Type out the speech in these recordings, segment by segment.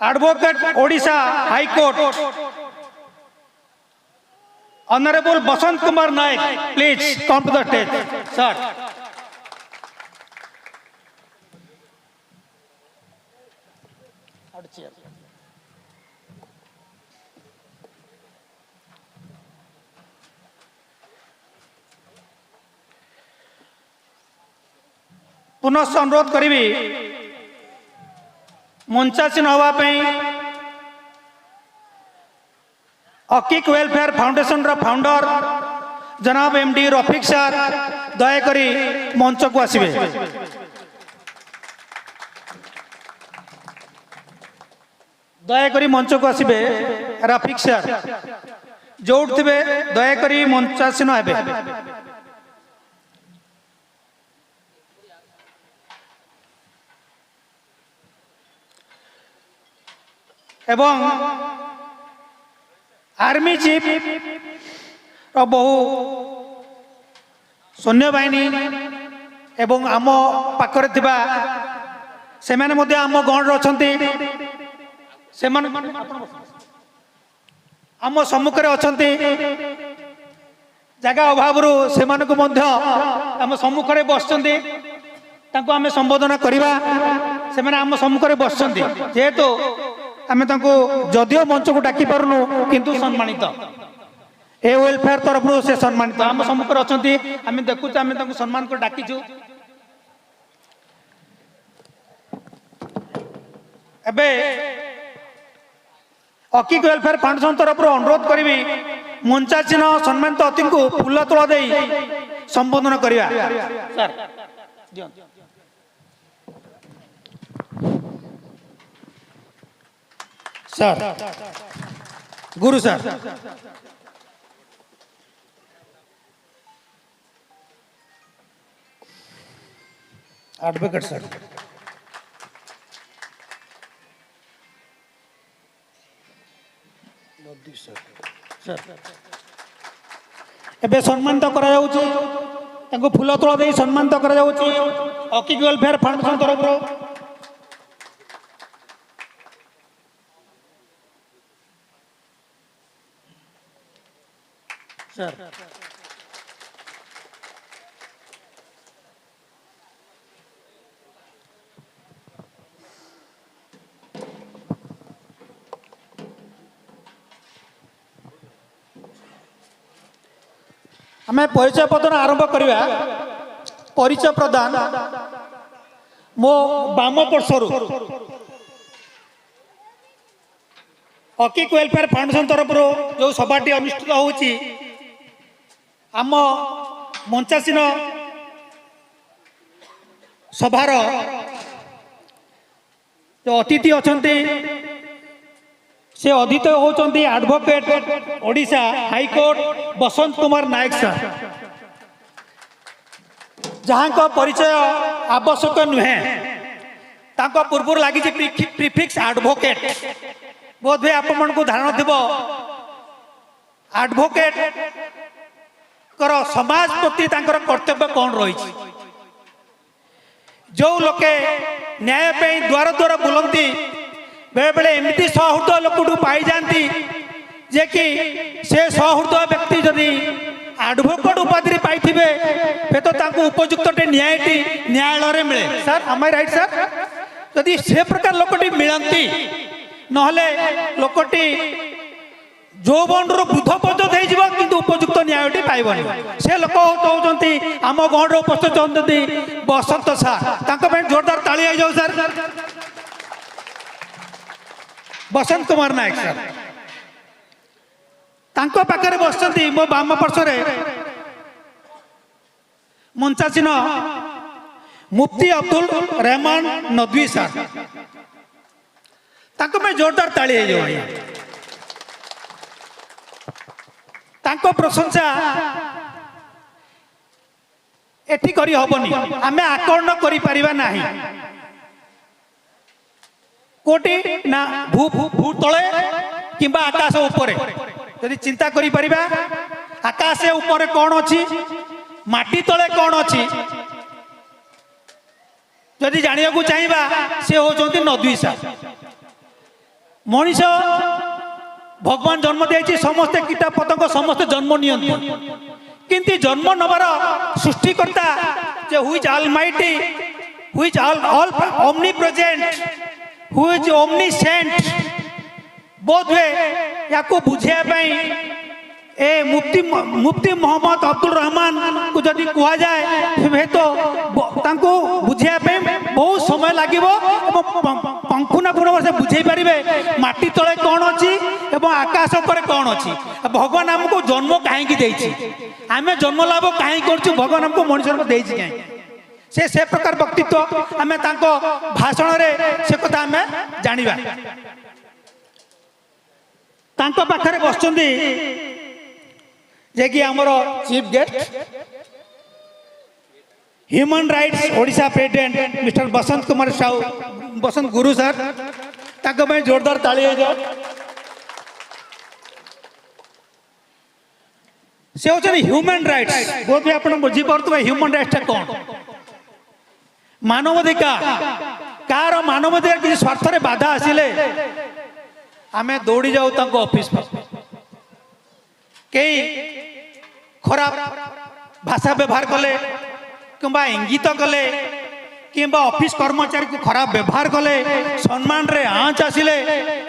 Advocate Odisha High Court, Honorable Basant Kumar Naik, please come to the stage, sir. पुनः अनुरोध करी मंचासीन हाँपाई अकिक welfare foundation रा founder जनाब MD Rafiq sir दयाकोरी मंच को आसबे। दयाकोरी मंच को आसबे रफिक सर जोड़ थे दयाकोरी मंचासीन हेबे। एवं आर्मी चीफ बहु सैन्य बाहिनी एवं आम पाखरे थिबा से माने मध्य आम गण अछंती से आम सम्मुखरे अछंती जगह अभाव से आम सम्मुखरे बसचंती तांको आमे संबोधन करिबा से माने आम सम्मुखरे बसचंती जेहेतु आमे तांको जदियो मंच को डाकी पारुनु किंतु सम्मानित ए वेलफेयर तरफ से सम्मानित आम सम्मुखरे अछंती आमे देखु आमे तांको सम्मान को डाकीछु। एबे अकिक वेलफेयर फाउंडेशन तरफ अनुरोध करी मंचासीन सम्मानित अतिथि को फूल तोड़ा दे संबोधन करिया सर। सर गुरु सर एडवोकेट सर सर एबे सम्मानित करा जाउची तांको फूल तोड़ा दे सम्मानित करा जाउची अकिक वेलफेयर फाउंडेशन तरफ सर। आम परिचय प्रदान आरंभ करिया। परिचय प्रदान मो बाम पार्श्वर अकिक वेलफेयर फाउंडेशन तरफ जो सभाटी अनुष्ठित होउची आम मंचासीन सभार जो अतिथि अछंती से अतिथि होचंती advocate Odisha high court Basant Kumar Nayak sir जहां का परिचय आवश्यक नुहे तांको पूर्व लगी प्रिफिक्स एडवोकेट बोध भाई आपण को धारणा थी एडवोकेट कर समाज प्रति कर्तव्य कौन रही जो लोके न्याय पे द्वार द्वार बुलती बेले बेले एमती सहृदय लोक पाई जाती जे कि से सहृदय व्यक्ति जदि एडवोकेट उपाधि पाई तो उपयुक्त न्यायालय मिले सर आम राइट सर जदि से प्रकार लोकटी मिलती नहले लोकटी जौवन वृद्ध पर्यटन किंतु उपयुक्त न्यायटी पाइबनी से लोक होती आम गण उपस्थित होती बसंत सार जोरदार ताली आई जाओ सर। बसंत कुमार नायक सर तांको पाखरे बसचंती मो बाम पार्श्वरे मंचासीन मुफ्ती अब्दुल रहमान नदवी सर तांको जोरदार ताली आई जाओ। तांको प्रशंसा एठी करी हबनी आमे आकलन करि परिबा नाही कोटी ना भू भू तळे किंबा आकाश ऊपरे यदि चिंता करि परिबा आकाश ऊपरे कोन अछि माटी तळे कोन अछि जदि जानिया को चाहिबा से होचंती नदवी सर मनीष भगवान जन्म दिए समस्ते कीटा पतंग समस्ते जन्म नियंती किंतु जन्म नबार सृष्टिकर्ता जे who is almighty who is all omnipresent who is omniscient बोध हुए या बुझाई ए मुफ्ती मोहम्मद अब्दुल रहमान को जदि कह जाए तो बुझाई बहुत समय लगे पंखुना पूर्ण से बुझे पारे माटी तले कौन अच्छी आकाश पर कौन अच्छी भगवान आमको जन्म कहीं आम जन्म लाभ कहीं कर भगवान आमको मनुष्य को कहीं से प्रकार व्यक्तित्व आम भाषण से कथा आम जाना पाखे बस जे कि आमर chief guest human rights Odisha president mister Basant Kumar Sahu Basant Guru sir ताको जोरदार ताली हो जाओ से होचन ह्यूमन राइट्स बहुत भी आप बुझीपे ह्यूमन राइट्स कौन मानवाधिकार कार मानवाधिकार किसी स्वार्थ रे बाधा आसिले आमे दौड़ी जाऊ ऑफिस कई खराब भाषा व्यवहार कले कि इंगित कले कि ऑफिस कर्मचारी को खराब व्यवहार कले सम्मान रे आँच आसिले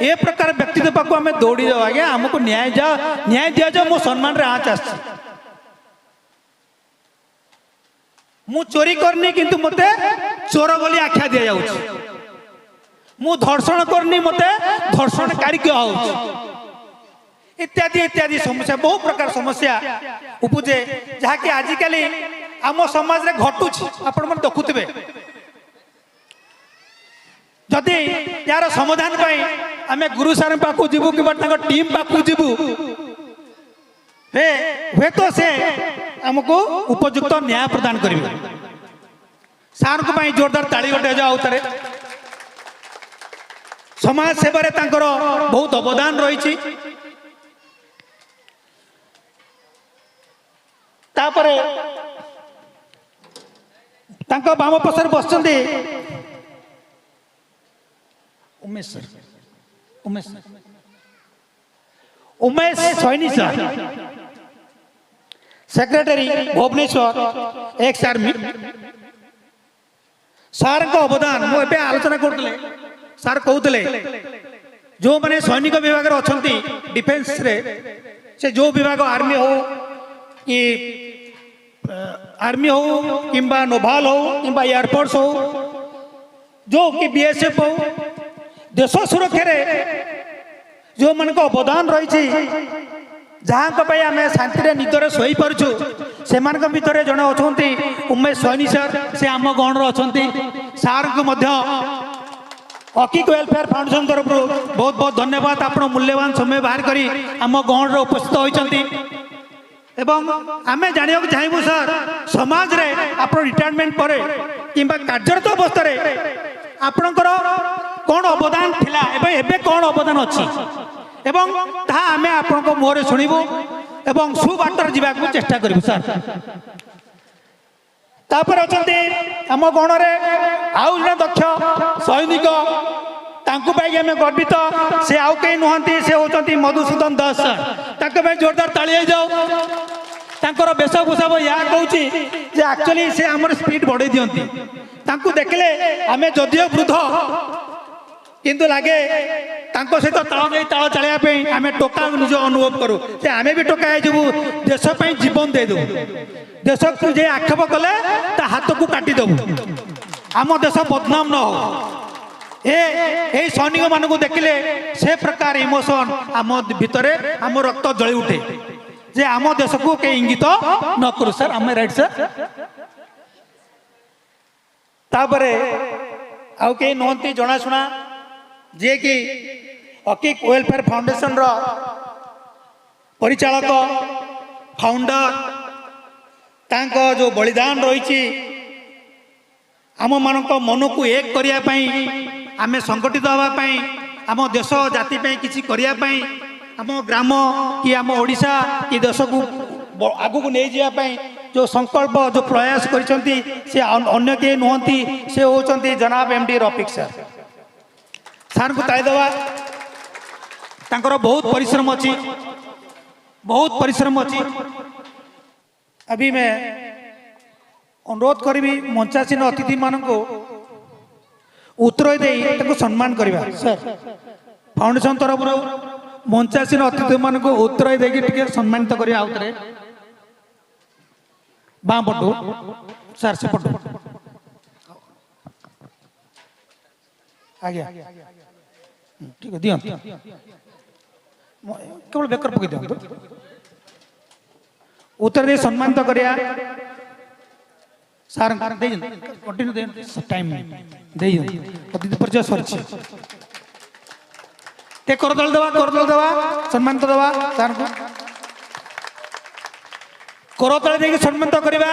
ए प्रकार व्यक्तित्व पाक आम दौड़ी जाओ आज्ञा आमको न्याय दि जाओ मो सम्मान रे आँच आस मु चोरी करनी किंतु मते चोर बोली आख्या दि जाउछि मु धर्षण करनी मते धर्षणकारी कह इत्यादि इत्यादि समस्या बहु प्रकार समस्या उपजे जहाँकि आजिकल आम समाज रे घटुछि आपण मन देखुथिबे जदि यार समाधान पाई आमे गुरु सर पाखु जीवु कि टीम पाखु जीवु हे तो से हमको उपयुक्त न्याय प्रदान करिवे सार को पाई जोरदार ताली गोटे जाओ तारे समाज सेवा तांकर बहुत अवदान रही तापरे तांको बाम पसर बसचंदी Umesh sir Umesh Saini sir secretary Bhubaneswar ex army sir को अवदान मुझे आलोचना करते सार कहते जो मैंने सैनिक विभाग अच्छा डिफेन्स रे से जो विभाग आर्मी हो कि आर्मी हो कि नोभाल हो कि एयरफोर्स हो जो कि बीएसएफ हो देश सुरक्षा रे जो मन को अवदान रही जहाँ आम शांति निदर शोई पार्छु से भितर जड़े अच्छा उमेश सैनी सर से आम गण अच्छा सार को अकिक वेलफेयर फाउंडेशन तरफ बहुत बहुत धन्यवाद आप मूल्यवान समय बाहर करी आम गण उपस्थित होती एवं आमे जानिया चाहबू सर समाज रे आप रिटायरमेंट पर कि कार्यरत अवस्था आपणकर कौन अवदान थिला एबे कौन अवदान अच्छी एवं ता आमे आपनको मुहरे सुनिबू एवं सुबाटर जीवाक चेष्टा करिबू सर तापर अछंती आम गण रे आउ जने दक्ष सैनिक तांकु पाई आमे गर्वित से आउ कहीं नुहंती से होचंती मधुसूदन दास सर ताके भाई जोरदार ताली जाओ तांकर वेशभूषा या कहूँ जे एक्चुअली से आमर स्पीड बढ़े दियंती तांकु देखले आमे जदियो वृद्ध किंतु लगे तांको सहित ताल दे ताल चलैया पे आमे टोका निज अनुभव करू जे आमे भी टोका आइबू देश पई जीवन दे दो देश को जे आक्षेप कले ता हाथ को काटी देबू आम देश बदनाम न हो ए सैनिक मान को देखले से प्रकार इमोशन आम भितर आम रक्त जली उठे जे आम देश को के इंगित न करू सर आम राइट सर तापरे आउ के नहंती जनाशुना जे कि अकिक वेलफेयर फाउंडेशन रो परिचालक फाउंडर तांको जो बलिदान रही आम मान मन को एक करने आम संगठित होगापाई आम देश जाति किसी करने आम ग्राम कि आम ओडिशा कि देश को आगु को नहीं जावाई जो संकल्प जो प्रयास करिसेंती से अन्य के नुहंती से होचंती जनाब एमडी रफिक सर सार को ताली देवा तांकर बहुत परिश्रम अच्छी, बहुत परिश्रम अच्छी। अभी मैं अनुरोध करी मंचासीन अतिथि मान को उत्तर दे सम्मान करवा। सर फाउंडेशन तरफ मंचासीन अतिथि मान को उत्तर दे सम्मानित करवा। आउ थे बाँ पटू सर से पटू आज्ञा ठीक है दियो केवल बेकर पकई दियो उत्तर दे सम्मानित करवा। सार कंटिन्यू दे टाइम दे अतिथि परिचय सरछि ते करदल देवा सम्मानित देवा सार को करतल देके सम्मानित करवा।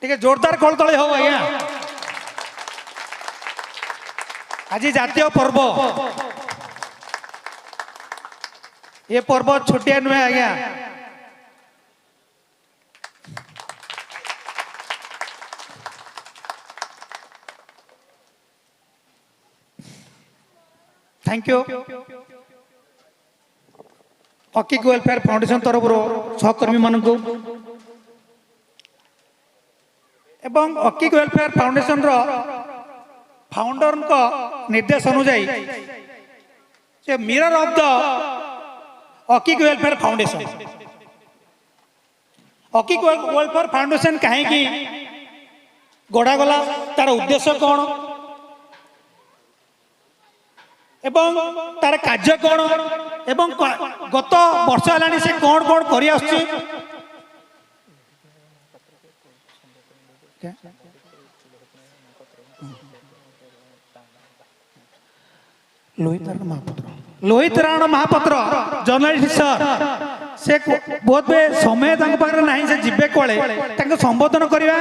ठीक है जोरदार करतल हो आज्ञा। आज जातीय पर्व, ये पर्व छोटिया नुहे आज्ञा। थैंक यू अकिक वेलफेयर फाउंडेशन तरफ सहकर्मी मान को एवं अकिक वेलफेयर फाउंडेशन फाउंडर निर्देश अनुजाई से mirror of the Akik welfare foundation. Akik welfare foundation कहीं गढ़ागला तार उद्देश्य कौन एवं तार कार्य कौन एवं गत वर्ष है से कौन कौन कर लोहित राण महापात्र जर्नलिस्ट सर से बहुत बे समय नहीं से जीवे कले संबोधन करवा।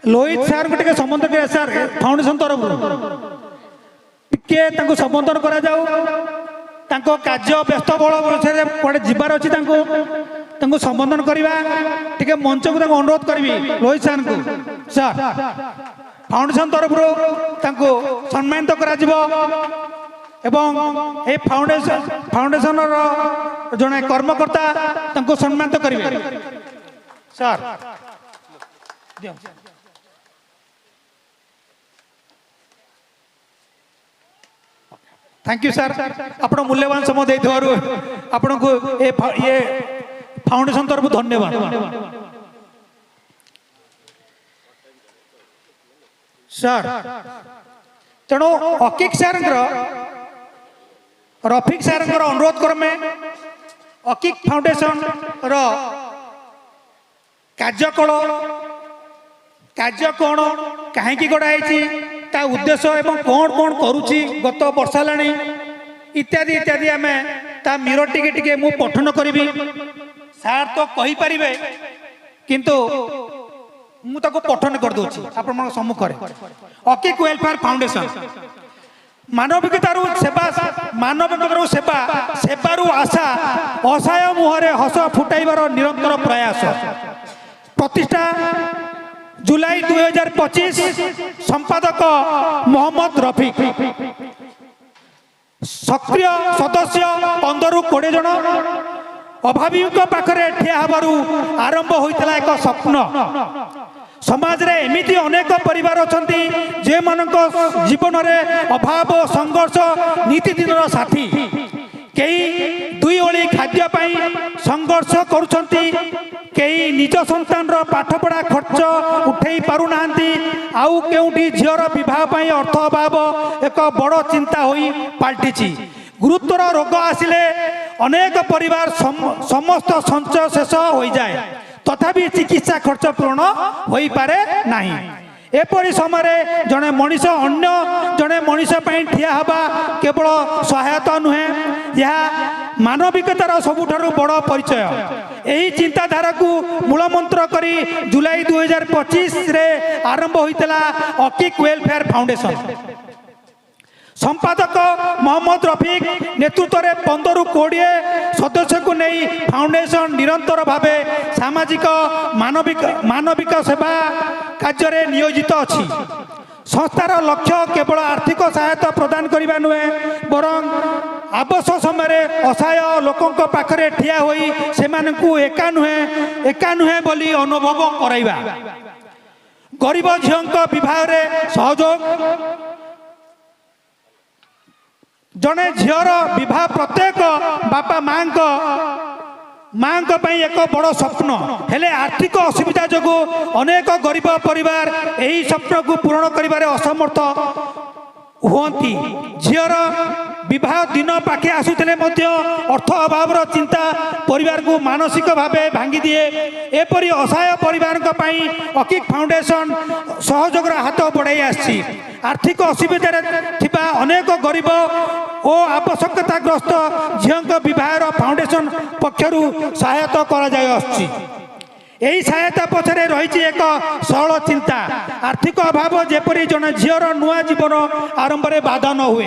लोहित सर को टे संबोधन कर सर फाउंडेशन तरफ टिके संबोधन करा जाऊ। तांको कार्य व्यस्त बल कड़े जीवार अच्छी संबोधन करवा। टिके मंच को अनुरोध करी लोहित सर को सर फाउंडेशन तरफ सम्मानित करा एवं ए फाउंडेशन जड़े कर्मकर्ता सम्मानित करेंगे। सर थैंक यू सर आप मूल्यवान समय दे आपण को ये फाउंडेशन तरफ धन्यवाद। सर तेणु अकिक सर रफिक सर अनुरोध क्रमे अकिक फाउंडेशन कार्य कौन कहीं गढ़ाई ता उद्देश्य एवं कौन कौन करुच्ची गत वर्ष है इत्यादि इत्यादि आम ता मिरर टिके मु पठन करी। सार तो कही पारे किंतु मु ताको पठन कर दूची आपण सम्मुख अकिक वेलफेयर फाउंडेशन मानविकतार सेवा मानविकतार सेवा सेवारू आशा असहाय मुहरे हस फुटाइबार निरंतर प्रयास प्रतिष्ठा जुलाई 2025 संपादक मोहम्मद रफिक सक्रिय सदस्य 15-20 जन अभावी पाखरे ठिया हबारू आरंभ होइतला एक स्वप्न। समाज रे एमिति अनेक परिवार अछंती जे मानक जीवन रे अभाव संघर्ष नीतिदिन साथी कई दुई ओली खाद्य पाई संघर्ष करुछंती कई निज संतान रो पाठपढ़ा खर्च उठे पारु नांती आउ केउठी झियर विवाह पाई अर्थ अभाव एक बड़ चिंता होई पाल्टिछि। गुरुतर रोग आसिले अनेक परिवार समस्त संचय शेष हो जाए तथापि चिकित्सा खर्च पूर्ण हो पारे नहीं। एपरी समय जड़े मनीष अन्य जड़े मनीष ठिया हवा केवल सहायता नुहे यह मानविकतार सबुठारु बड़ परिचय। यही चिंताधारा को मूलमंत्र करी जुलाई 2025 रे आरंभ होइतला अकिक वेलफेयर फाउंडेशन। संपादक मोहम्मद रफिक नेतृत्व में 15 ରୁ 20 सदस्य को नहीं फाउंडेशन निरंतर भाव सामाजिक मानविक सेवा कार्य नियोजित अच्छी। संस्थार लक्ष्य केवल आर्थिक सहायता प्रदान करने नुहे बरं आवश्यक समय असहाय लोकों पाखरे ठिया होई सेमानकु एका नुहे बोली अनुभव कराइबा। गरीब झीओं विवाह रे सहयोग जड़े झीर विवाह प्रत्येक बापा माँ एक बड़ स्वप्न हेले आर्थिक असुविधा जो अनेक गरीब परिवार यही स्वप्न को पूरण कर असमर्थ हुंती। झीर विवाह दिन पाखे आसुले अर्थ अभाव चिंता परिवार को मानसिक भाव भांगी दिए। एपरी असहाय परिवार अकिक फाउंडेशन सहयोग हाथ बढ़ाई आसी। आर्थिक असुविधा थिबा अनेक गरीब और आवश्यकताग्रस्त झीओं विवाह फाउंडेशन पक्षर सहायता करा यही सहायता पछरे रही एक सरल चिंता आर्थिक अभाव जेपरी जन झीर नुआ जीवन आरंभ में बाधा न हुए।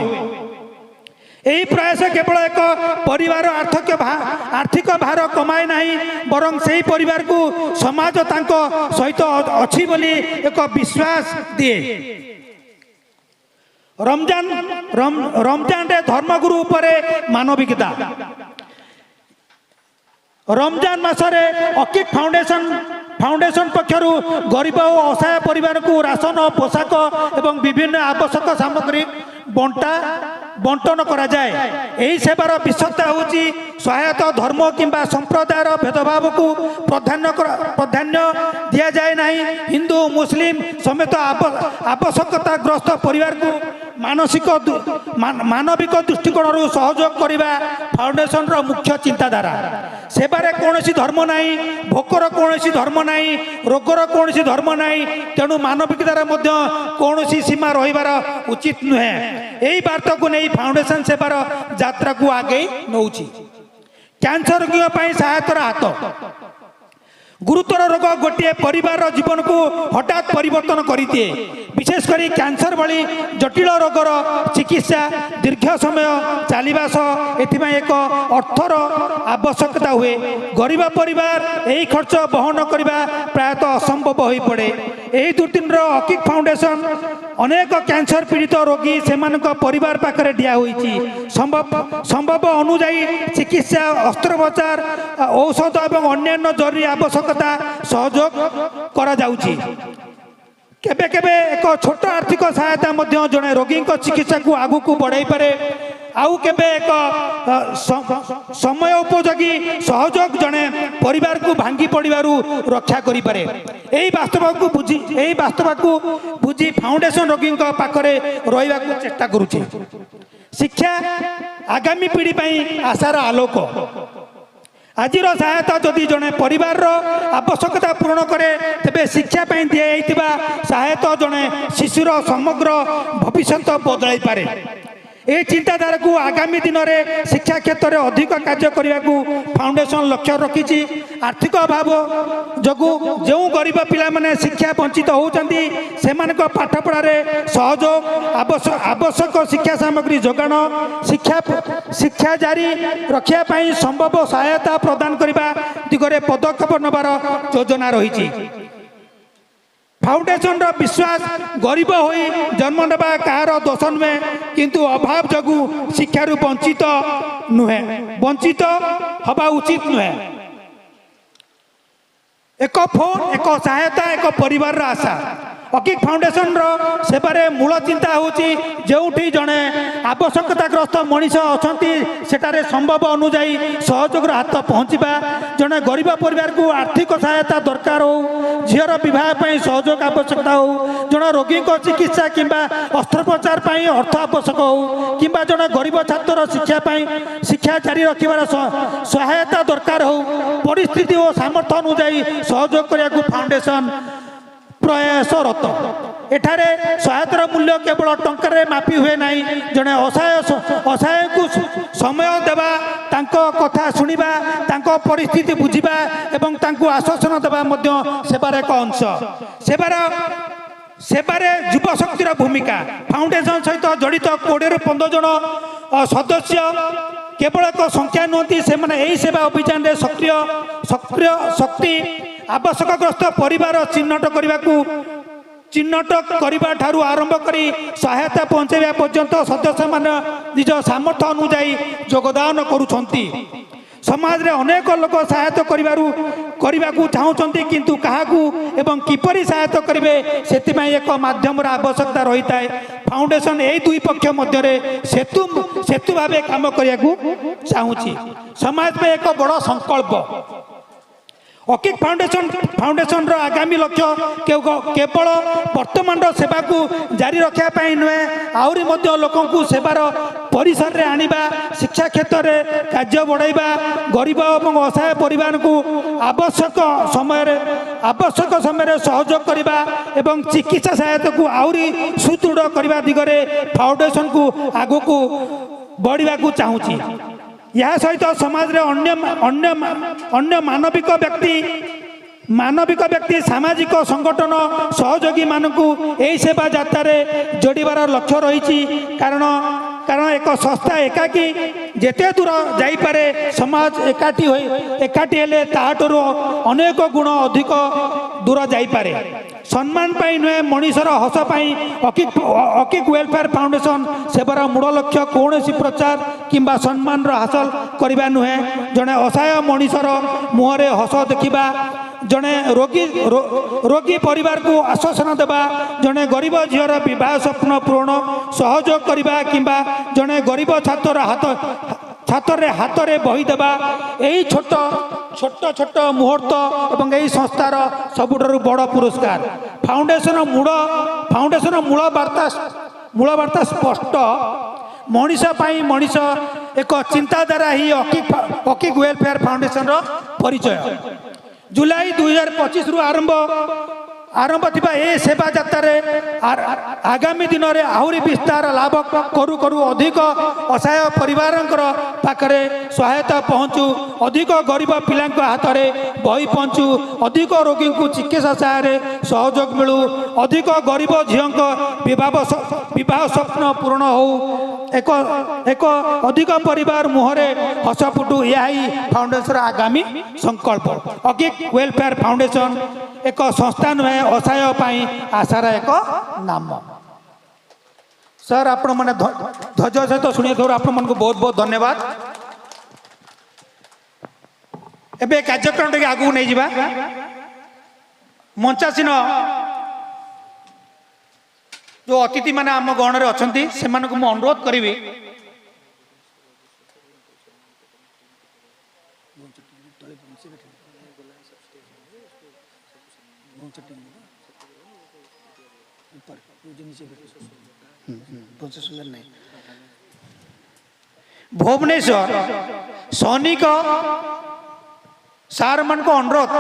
यही प्रयास केवल एक परिवार आर्थिक भार कमाए नहीं बरं से परिवार को समाज तांको सहित अच्छी बोली एक विश्वास दिए। रमजान रे धर्मगुरु उपरे मानविकता रमजान मासरे अकिक फाउंडेशन पक्षर गरीब और असहाय परिवार को राशन पोशाक एवं विभिन्न आवश्यक सामग्री बंटन करा जाए। यही सेवार विशेषता होची सहायता धर्म किंबा संप्रदायर भेदभाव को प्राधान्य दिया जाए नहीं। हिंदू मुस्लिम समेत आवश्यकताग्रस्त परिवार को मानविक दृष्टिकोण सहयोग करने फाउंडेशन मुख्य चिंताधारा। सेवारे कौन धर्म नहीं भोकर कौन धर्म नहीं रोगर कौन धर्म नहीं तेणु मानविकतार कौन सीमा रहिबार उचित नुहे। यही वार्ता को नहीं फाउंडेशन सेवार यात्रा को आगे नौची। कैंसर रोगी सहायतार हाथ गुरुतर रोग गोटे परिवार जीवन को हठात परिवर्तन करदिए। विशेषकर कैंसर भली जटिल रोगर चिकित्सा दीर्घ समय चलवा सह एक अर्थर आवश्यकता हुए। गरीब परिवार यही खर्च बहन करने प्रायतः असंभव हो पड़े। यही दुर्दिन अकिक फाउंडेशन अनेक कैंसर पीड़ित रोगी से परिवार पाखे दिया संभव अनुजाई चिकित्सा अस्त्रोपचार औषध और अन्य जरूरी आवश्यकता सहयोग करा जाउची। केबे केबे एक छोट आर्थिक सहायता जड़े रोगी चिकित्सा को आगू को बढ़ाई पारे आउ केबे एक समय उपयोगी सहयोग जड़े परिवार को भांगी पड़ू रक्षा करि पारे। यही वास्तव को बुझी फाउंडेशन रोगी पाखरे रहिबा को चेष्टा करुचे। शिक्षा आगामी पीढ़ी आशार आलोक। आज सहायता जदि जड़े परिवार आवश्यकता पूरण करे तेबे शिक्षा दिया सहायता जड़े शिशुर समग्र भविष्य बदलाई पारे। ये चिंताधारा को आगामी दिन में शिक्षा क्षेत्र में अधिक कार्य करने को फाउंडेशन लक्ष्य रखी। आर्थिक अभाव जो गरीब पिला माने शिक्षा वंचित होती से पाठपढ़ार सहयोग आवश्यक शिक्षा सामग्री जोगाण शिक्षा जारी रखापी संभव सहायता प्रदान करने दिगरे पदक्षेप नबार योजना रही। फाउंडेशन विश्वास गरीब होई जन्म नेबा कहार दोष नुहे किंतु अभाव जगू शिक्षार वंचित हवा उचित नुहे। एक फोन एक सहायता एक परिवार आशा। अकिक फाउंडेशन सेवारे मूल चिंता होची जोठी जड़े आवश्यकताग्रस्त मनीष अच्छा सेठारे संभव अनुजाई सहयोग हाथ पहुँचवा। जड़े गरीब परिवार को आर्थिक सहायता दरकार हो झीर विवाह सहयोग आवश्यकता हो जड़े रोगी चिकित्सा किंबा अस्त्रोपचार अर्थ आवश्यक हो किंबा जड़े गरीब छात्र शिक्षा जारी रखार सहायता दरकार हो परिस्थिति और सामर्थ्य अनुजाई सहयोग करने को फाउंडेशन प्रयासरत। एठारे सहायतार मूल्य केवल टंकार मापी हुए नहीं। जड़े असहाय को समय देवा कथा शुणा परिस्थिति बुझा एवं आश्वासन देवा सेवार एक अंश। सेबारे युवा शक्तिर भूमिका फाउंडेशन सहित जड़ित 20 ରୁ 15 जन सदस्य केवल एक संख्या नुहति से यही सेवा अभियान में सक्रिय सक्रिय शक्ति आवश्यकग्रस्त परिवार चिन्हट करने ठारू आरंभ करी सहायता पहुँचाइबा पर्यंत सदस्य मान निज सामर्थ्य अनुजाई योगदान करुछंती। समाज रे अनेक लोक सहायता करने को चाहते किंतु काहाकू एवं किपरि सहायता करेंगे से एक माध्यम आवश्यकता रही है। फाउंडेशन यही दुई पक्ष मध्य सेतु सेतु भाव काम करने को चाहूँगी। समाज में एक बड़ संकल्प अकिक फाउंडेशन आगामी लक्ष्य केवल वर्तमान सेवा को जारी रखापी नुहे आहरी लोक सेवार परिसर रे आनिबा शिक्षा क्षेत्र में कार्य बढ़ाइबा गरीब और असहाय परिवार को आवश्यक समय सहयोग करने एवं चिकित्सा सहायता को आहरी सुदृढ़ करने दिगरे फाउंडेशन को आगो को बढ़ा को चाहूँगी। यह सहित समाज रे अन्य मानविक व्यक्ति सामाजिक संगठन सहयोगी मानकू यही सेवा यात्रा रे जोड़बार लक्ष्य रही। कारण एक संस्था एकाकी जेते दूर जाइपारे समाज एकाठी हेले ताहाटरू अनेक गुण अधिक दूर जाइपारे। सम्मान पाई नुहे मनीषर हस पाई अकिक वेलफेयर फाउंडेशन सेवार मूल लक्ष्य कौन प्रचार किंबा सम्मान हासिल करने नुहे जड़े असहाय मनीषर मुहरे हस देखा जड़े रोगी परिवार को आश्वासन देवा जड़े गरीब झीर विवाह स्वप्न पूरण सहयोग करने किंबा जड़े गरीब छात्र हाथ रे बही देवा यही छोट छोट मुहूर्त एवं यही संस्थार सबुठारु बड़ पुरस्कार। फाउंडेशन मूल वार्ता स्पष्ट मनीष पाई मनीष एक चिंताधारा ही अकिक वेलफेयर फाउंडेशन परिचय। जुलाई 2025 रु आरंभ थिबा ए सेवा यात्रा आगामी दिन में आहरी विस्तार लाभ करू करू अधिक असहाय परिवार पाखरे सहायता पहुँचू अधिक गरीब पिला हाथ में बही पहुँचू अधिक रोगी को चिकित्सा सहाय सहयोग मिलू अधिक गरीब झील विवाह स्वप्न पूर्ण हो एक अधिक परिवार मुहरे हस फुटू यही फाउंडेशन आगामी संकल्प। अकिक वेलफेयर फाउंडेशन एक संस्था नुहे असहाय पाई आशार एक नाम। सर आपण मैंने धैर्य सहित शुणी आपण को बहुत बहुत धन्यवाद। एबे कार्यक्रम टे आगू नहीं जिबा मंचासीन जो अतिथि माने आम गहण रे अछंती से माने को मु अनुरोध करिवि भुवनेश्वर सैनिक सार मान को अनुरोध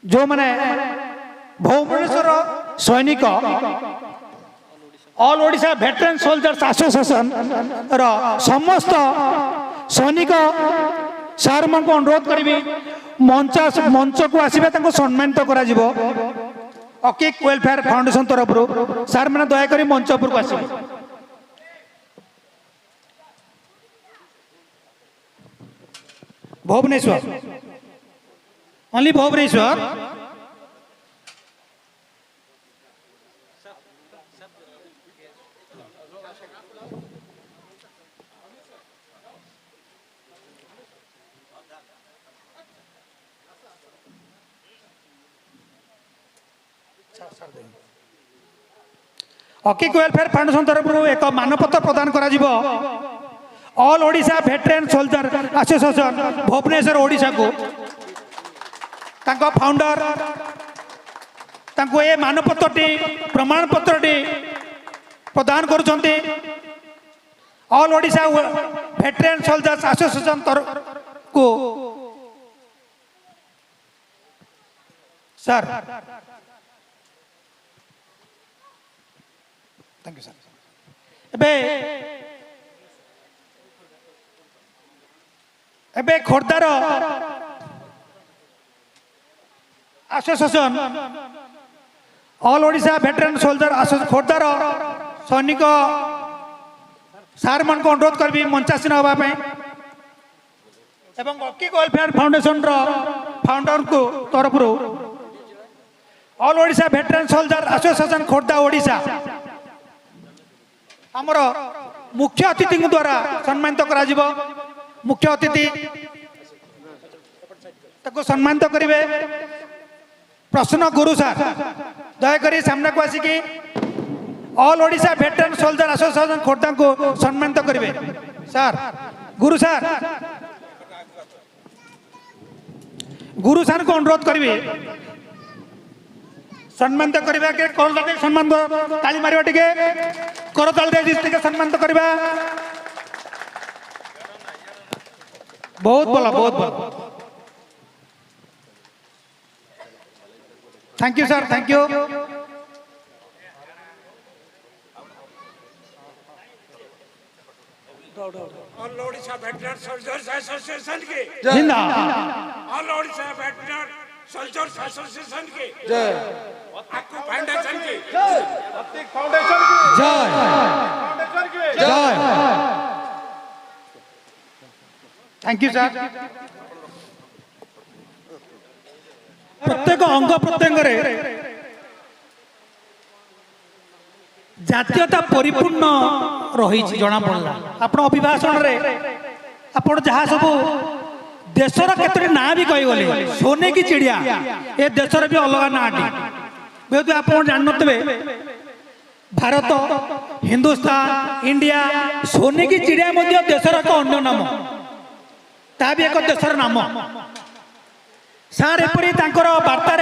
जो मैंने भुवनेश्वर सैनिक all Odisha veteran soldiers association रो समस्त सैनिक सार मान को अनुरोध करी मंच को आसबे सम्मानित करा जिवो। अकिक वेलफेयर फाउंडेशन तरफ सार मैंने दयाकोरी मंच उपर को आसबे। Bhubaneswar only Bhubaneswar Akik welfare foundation तरफ एक मानपत्र प्रदान करा जिवो all Odisha veteran soldier association Bhubaneswar Odisha को तांको फाउंडर तांको ए मानपत्रटी प्रमाण पत्रटी प्रदान करुछंती। All Odisha veteran soldiers association तरफ को सर थैंक यू सर। एबे खोर्धार association all Odisha veteran soldier खोर्धार सैनिक सार मान को अनुरोध करी मंचासीन हाँपाई एवं अकी वेलफेयर फाउंडेशन फाउंडर को तरफ all Odisha veteran soldier association Khordha Odisha आमर मुख्य अतिथि द्वारा सम्मानित करा मुख्य अतिथि ताको सम्मानित करेंगे प्रसन्न गुरु सर दयाकोरी सामना को आसिकी all Odisha veteran soldier association Khordha को सम्मानित करेंगे सर गुरु सर को अनुरोध करेंगे सम्मानित करवा के करताल सम्मान ताली मारिबा टिके करताल दे सम्मानित करवा बहुत भला thank you sir thank you all Odisha veteran soldiers association के जिंदाबाद all Odisha veteran soldiers association के जय आपको फाउंडेशन के जय प्रतीक फाउंडेशन की जय फाउंडेशन की जय थैंक यू सर प्रत्येक अंग प्रत्यंग जातीयता परिपूर्ण रही जना पड़ा आपण अभिभाषण आप जहाँ सब देशर केतोटी ना भी कहीगले सोने की चिड़िया ए देशर भी अलग नाटी बहुत आप जानते भारत हिंदुस्तान इंडिया सोने की चिड़िया मध्य देशर एक अन्य नाम ता भी एक देशर नाम सार एपरी वार्तार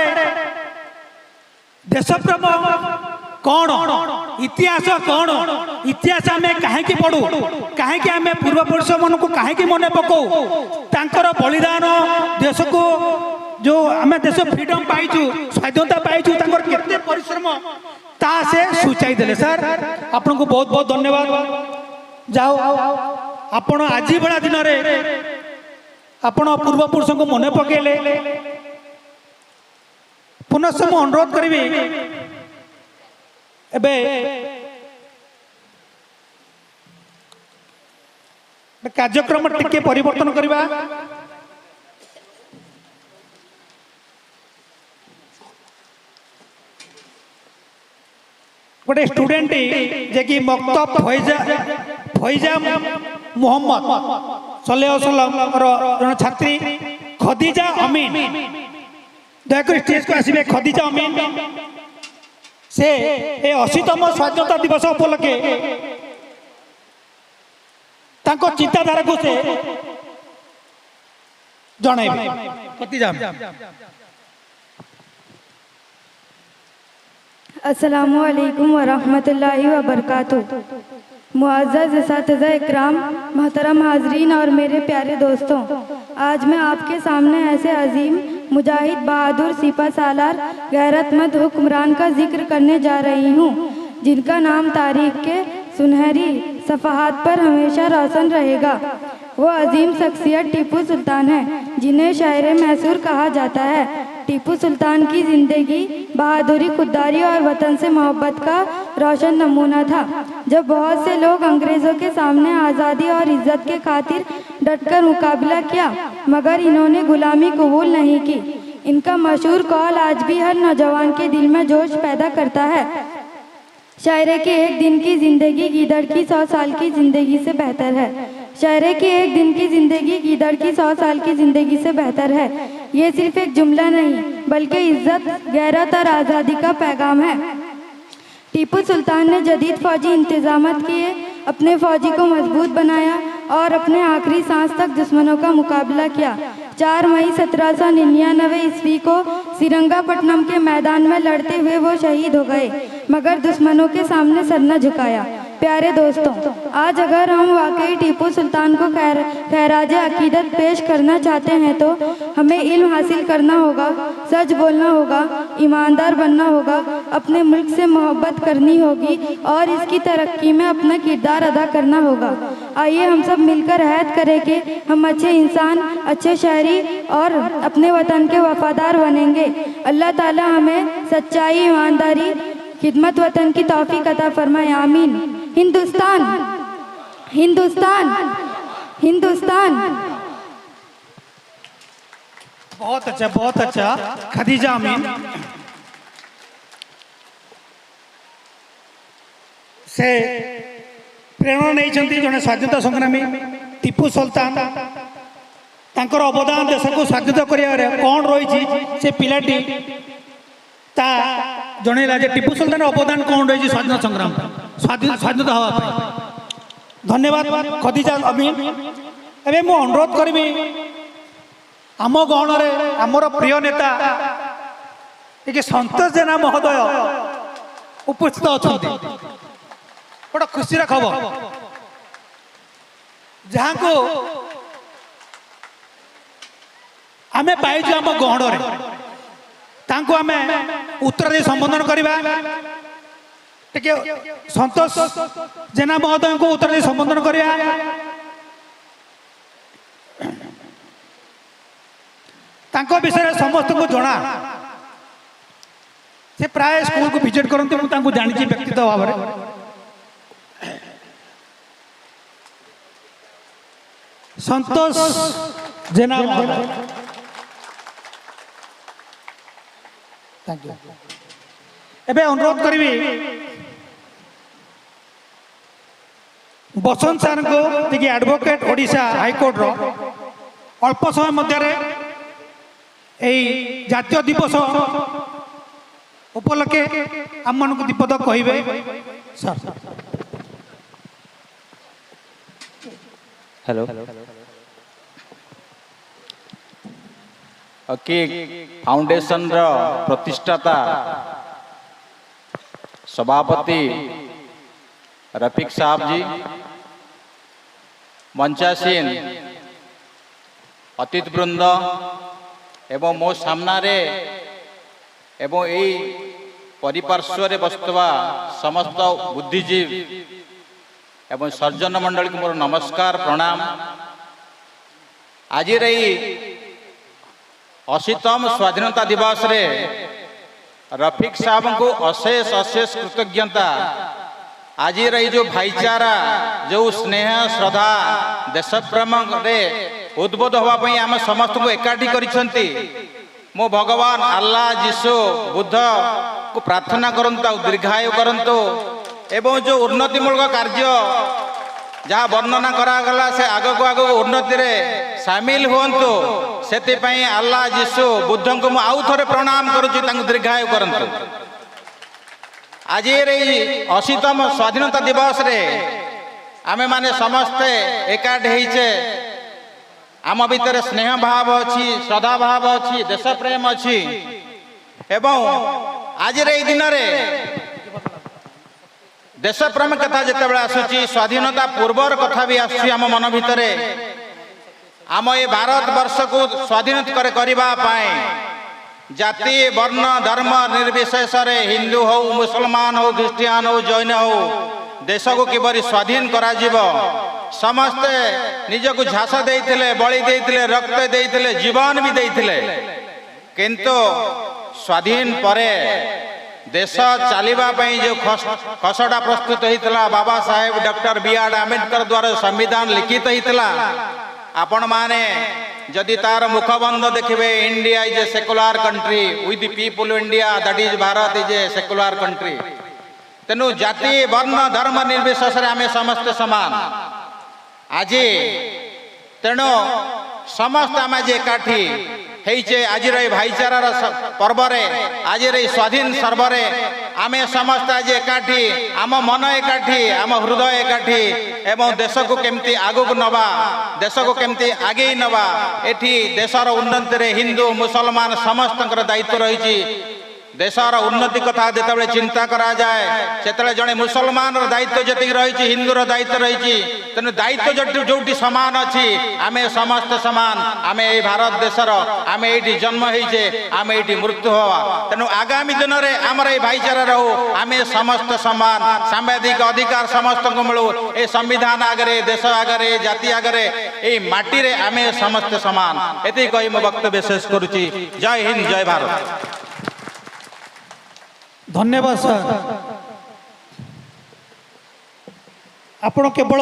देशप्रेम कौन इतिहास कौन इतिहास आम कहीं पढ़ू कहीं आम पूर्वपुरुष मन को कहीं मन पकौ तांकर बलिदान देश को जो आम देश फ्रीडम पाइचु स्वाधीनता पाइचु तांकर केते परिश्रम ता से सूचाई देले सर आपन को बहुत बहुत धन्यवाद जाओ आपण आज बेला दिन रे आपण पूर्वपुरुष को मन पकेले पुनः से अनुरोध करी एबे कार्यक्रम टिके परिवर्तन करवा गोटे स्टूडेंट जे कि मक्तब फैजा मोहम्मद सल्लल्लाहु छात्री खदीजा अमीन दयाकोरी स्टेज को आसबे खदीजा अमीन से 80तम स्वाधीनता दिवस उपलक्षे तांको चिंताधारा को से जणाइबे खदीजा अस्सलामु अलैकुम व रहमतुल्लाहि व बरकातुहू। मुअज़्ज़ज़ इस्तिज़ा इकराम, मोहतरम हाज़रीन और मेरे प्यारे दोस्तों, आज मैं आपके सामने ऐसे अजीम मुजाहिद बहादुर सिपा सालार गैरतमंद हुक्मरान का जिक्र करने जा रही हूँ, जिनका नाम तारीख के सुनहरी सफ़हात पर हमेशा रोशन रहेगा। वो अजीम शख्सियत टीपू सुल्तान है, जिन्हें शायर मैसूर कहा जाता है। टीपू सुल्तान की ज़िंदगी बहादुरी, खुददारी और वतन से मोहब्बत का रोशन नमूना था। जब बहुत से लोग अंग्रेज़ों के सामने आज़ादी और इज़्ज़त के खातिर डटकर मुकाबला किया, मगर इन्होंने गुलामी कबूल नहीं की। इनका मशहूर कौल आज भी हर नौजवान के दिल में जोश पैदा करता है। शायरे की एक दिन की ज़िंदगी गीदड़ की 100 साल की ज़िंदगी से बेहतर है। शायरे की एक दिन की ज़िंदगी गीदड़ की 100 साल की ज़िंदगी से बेहतर है। ये सिर्फ एक जुमला नहीं, बल्कि इज़्ज़त, गैरत और आज़ादी का पैगाम है। टीपू सुल्तान ने जदीद फ़ौजी इंतज़ामात किए, अपने फ़ौजी को मजबूत बनाया और अपने आखिरी सांस तक दुश्मनों का मुकाबला किया। 4 मई 1799 ईस्वी को सिरंगापट्टनम के मैदान में लड़ते हुए वो शहीद हो गए, मगर दुश्मनों के सामने सर न झुकाया। प्यारे दोस्तों, आज अगर हम वाकई टीपू सुल्तान को खैराज अकीदत पेश करना चाहते हैं तो हमें इल्म हासिल करना होगा, सच बोलना होगा, ईमानदार बनना होगा, अपने मुल्क से मोहब्बत करनी होगी और इसकी तरक्की में अपना किरदार अदा करना होगा। आइए हम सब मिलकर अहद करें कि हम अच्छे इंसान, अच्छे शहरी और अपने वतन के वफादार बनेंगे। अल्लाह ताला हमें सच्चाई, ईमानदारी, खिदमत वतन की तौफीक अता फरमाए। आमीन। हिंदुस्तान, हिंदुस्तान, हिंदुस्तान। बहुत अच्छा, बहुत अच्छा। खदीजा अमीन से प्रेरणा नहीं जड़े स्वाधीनता संग्रामी टीपू सुल्तान तांकर अवदान देश को स्वाधीन कर कौन रही से पिलाटी ता जनइला जे टीपू सुल्तान अवदान कौन रही स्वाधीनता संग्राम स्वाधीनता हवा। धन्यवाद खदीजा अमीन। एवं मु अनुरोध करी आम गहन में आमर प्रिय नेता ये संतोष जेना महोदय उपस्थित अच्छा गोटे खुशी खबर जहाँ को आम पाइज आम गहन आम उत्तर दे संबोधन करवा। संतोष जेना महोदय को उत्तर दे संबोधन करवा। तांको विषय समस्त को जना से प्राय स्कूल को विजिट करते मुझे जानी व्यक्तिगत भाव में। संतोष जेना थैंक यू। एबे अनुरोध करी बसंत सार को देखिए एडवोकेट ओडिशा हाईकोर्ट रो अल्प समय मध्य जातीय दिवस उपलक्षे आम मान को दीपद कहे सर। हेलो अकीक फाउंडेशन रो प्रतिष्ठाता सभापति रफीक साहब जी, मंचासीन अतिथि वृंद एवं मो सामने एवं यही परिपार्श्व बसुवा समस्त बुद्धिजीवी एवं सर्जन मंडल को मोर नमस्कार प्रणाम। आज 80तम स्वाधीनता दिवस रे रफीक साहब को अशेष अशेष कृतज्ञता। आज जो भाईचारा, जो स्नेह श्रद्धा देश प्रेम रे उद्बोध होगापी आम समस्त को एकाठी करिसेंती। मो भगवान अल्लाह जीशु बुद्ध को प्रार्थना करंतु, दीर्घायु करंतु एवं जो उन्नतिमूलक कार्य जहाँ वर्णना करागला से आगक आगक उन्नति रे सामिल हुंतु। से अल्लाह जीशु बुद्ध को मु आउ थे प्रणाम करुच्ची, दीर्घायु करंतु। आज 80तम स्वाधीनता दिवस रे आमे माने समस्ते एकाठ होइछे। आम भीतर स्नेह भाव अच्छी, श्रद्धा भाव अच्छी, देश प्रेम अच्छी। एवं आज दिन रे देश प्रेम कथा जिते बड़े आसूची, स्वाधीनता पूर्वर कथा भी आसूची आम मन भितर। आम ये भारत वर्ष को स्वाधीन करबा पाए जाति वर्ण धर्म निर्विशेष रे हिंदू हो, मुसलमान हो, ख्रिस्टियान हो, जैन हो, देश को किबरी स्वाधीन करा जीवो। समस्ते निज को झांस देइथिले, बलि देइथिले, रक्त देइथिले, जीवन भी देइथिले। किंतु स्वाधीन परे देश चलवा जो खसड़ा प्रस्तुत होता बाबा साहेब डॉक्टर बी.आर. आंबेडकर द्वारा संविधान लिखित होता। आपण माने जदि तार मुखबंध देखिए, India is a secular country with people India that is Bharat is a secular country. तेणु जाति वर्ण धर्म निर्विशेष आम समस्त समान। आज तेणु समस्त आम आज एकाठी होइचे। आज भाईचारार पर्व रे, आज स्वाधीन सर्व रे आमे समस्त आज एकाठी, आम मन एकाठी, आम हृदय एकाठी एवं देश को केमती आगक नवा, देश को केमती आगे नवा। एठी देशर उन्नति रे हिंदू मुसलमान समस्त दायित्व रही। देशर उन्नति कथा जिते चिंता करा जाए से जड़े मुसलमान दायित्व जी रही हिंदूर दायित्व रही तेणु दायित्व जो सामान अच्छी आम समस्त सामान आम ये भारत देशर आम ये जन्म होइचे आम ये मृत्यु हवा तेणु आगामी दिन में आम ये भाईचारा रहू आम समस्त सामान सांविधिक अधिकार समस्त को मिलू ए संविधान आगे देश आगे जाति आगे ये माटी रे आम समस्त सामान ये कही मो वक्तव्य शेष करुच्ची। जय हिंद जय भारत। धन्यवाद सर। आपण केवल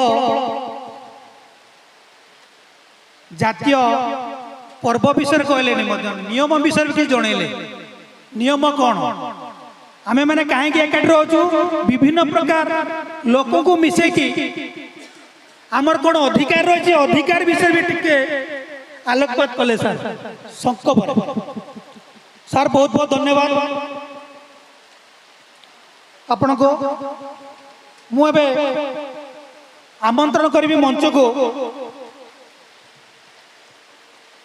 जातीय पर्व विषय कहले नियम विषय भी जनइले नियम कौन आम मैंने कहीं एकाठी रोचु विभिन्न प्रकार लोक को मिसेकी आमर कौन अधिकार रही अधिकार विषय भी टिके आलोकपात कले सर शंक सर बहुत बहुत धन्यवाद आपण को मुझे आमंत्रण करी मंच को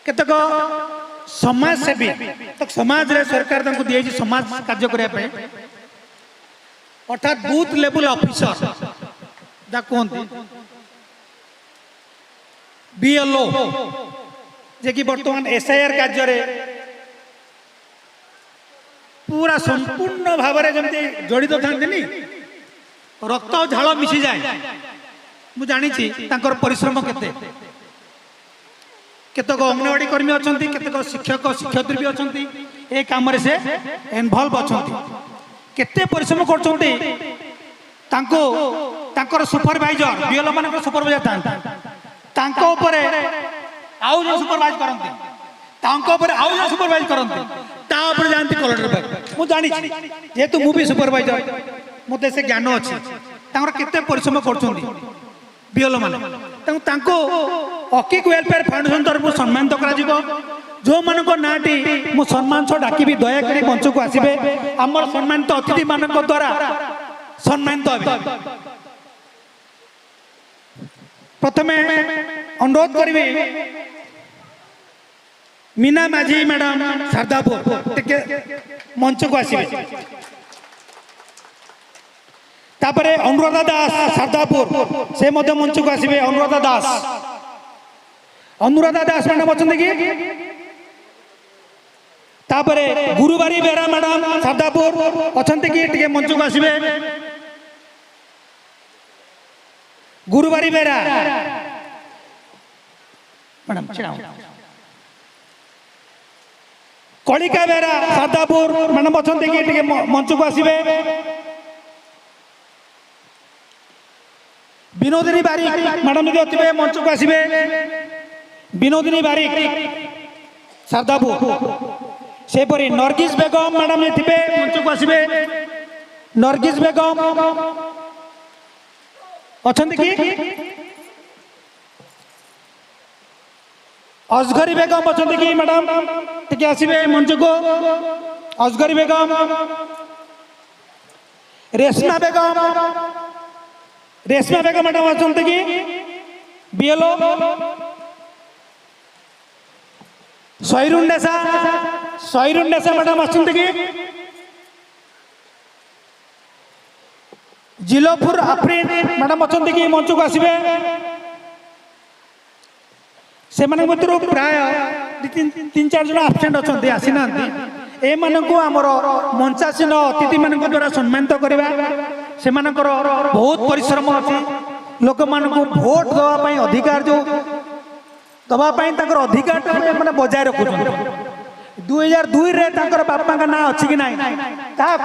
केतक समाजसेवी तक समाज रे सरकार तक दिए समाज कार्य करने अर्थात बूथ लेवल ऑफिसर जा कहते बीएलओ जे कि वर्तमान एसआईआर कार्य पूरा संपूर्ण भाव में जमी जड़ित था रक्त और झाल मिसी जाए मु जानी परिश्रम केते केतक अंगनवाड़ी कर्मी अच्छा केतक शिक्षक शिक्षयित्री भी अच्छा ये कम से इनवल्व अच्छा केते परिश्रम कर सुपरवाइजर बीएलओ मान सुपरवाइजर था आउ जो सुपरवाइज करते आउ जो सुपरवाइज करते जाती कलेक्टर मुझे जानी जेहेतु मुझे सुपरवाइजर मत से ज्ञान अच्छी केते परिश्रम कर बीएलओ मान अकिक वेलफेयर फाउंडेशन तरफ सम्मानित जो मान नाटी मु सम्मान सह डाकि दयाकोरी मंच को आसबे आम सम्मानित अतिथि मान द्वारा सम्मानित हे प्रथमे अनुरोध करी मीना माझी मैडम शारदापुर मंच को आसबे तापरे अनुराधा दास शारदापुर से मंच को आसबे अनुराधा दास मैडम अच्छा कि तापरे गुरुबारी बेरा मैडम शारदापुर अच्छा कि मंच को आसबे गुरुबारी बेरा मैडम कलिका बेरा शारदापुर मैडम अच्छा कि मंच को आसबे विनोदिनी बारिक मैडम यदि अच्छे मंच को आसबे विनोदिनी बारिक शारदापुर सेपरी नरगिस बेगम मैडम ये थे मंच को आसबे नरगिस बेगम अच्छा कि असगरी बेगम अच्छा कि मैडम टे आसबे मंच को असगरी बेगम रेशमा बेगम मैडम अच्छा कि बीएलओ सैरुन्नेसा मैडम अच्छा कि जिलोपुर आफरीन मैडम अच्छा कि मंच को आसबे से प्राय तीन चार जन आबसेंट अच्छा आसीना एमानकु आमर मंचासीन अतिथि मान द्वारा सम्मानित करवा से बहुत परिश्रम अच्छी लोक मान भोट दवाई अधिकार जो दवाई अधिकार मैंने बजाय रखुं 2002 रे बापा का ना अच्छी कि ना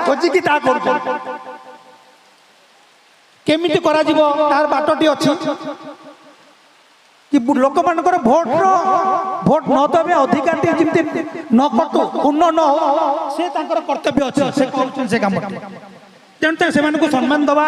खोजिकी केमिति करा जीवो तार बाटटी अच्छी कि लोक मान भोट न देवे अधिकार जमी न कटू पूर्ण न हो से कर्तव्य अच्छे से कम तेणु से सम्मान दवा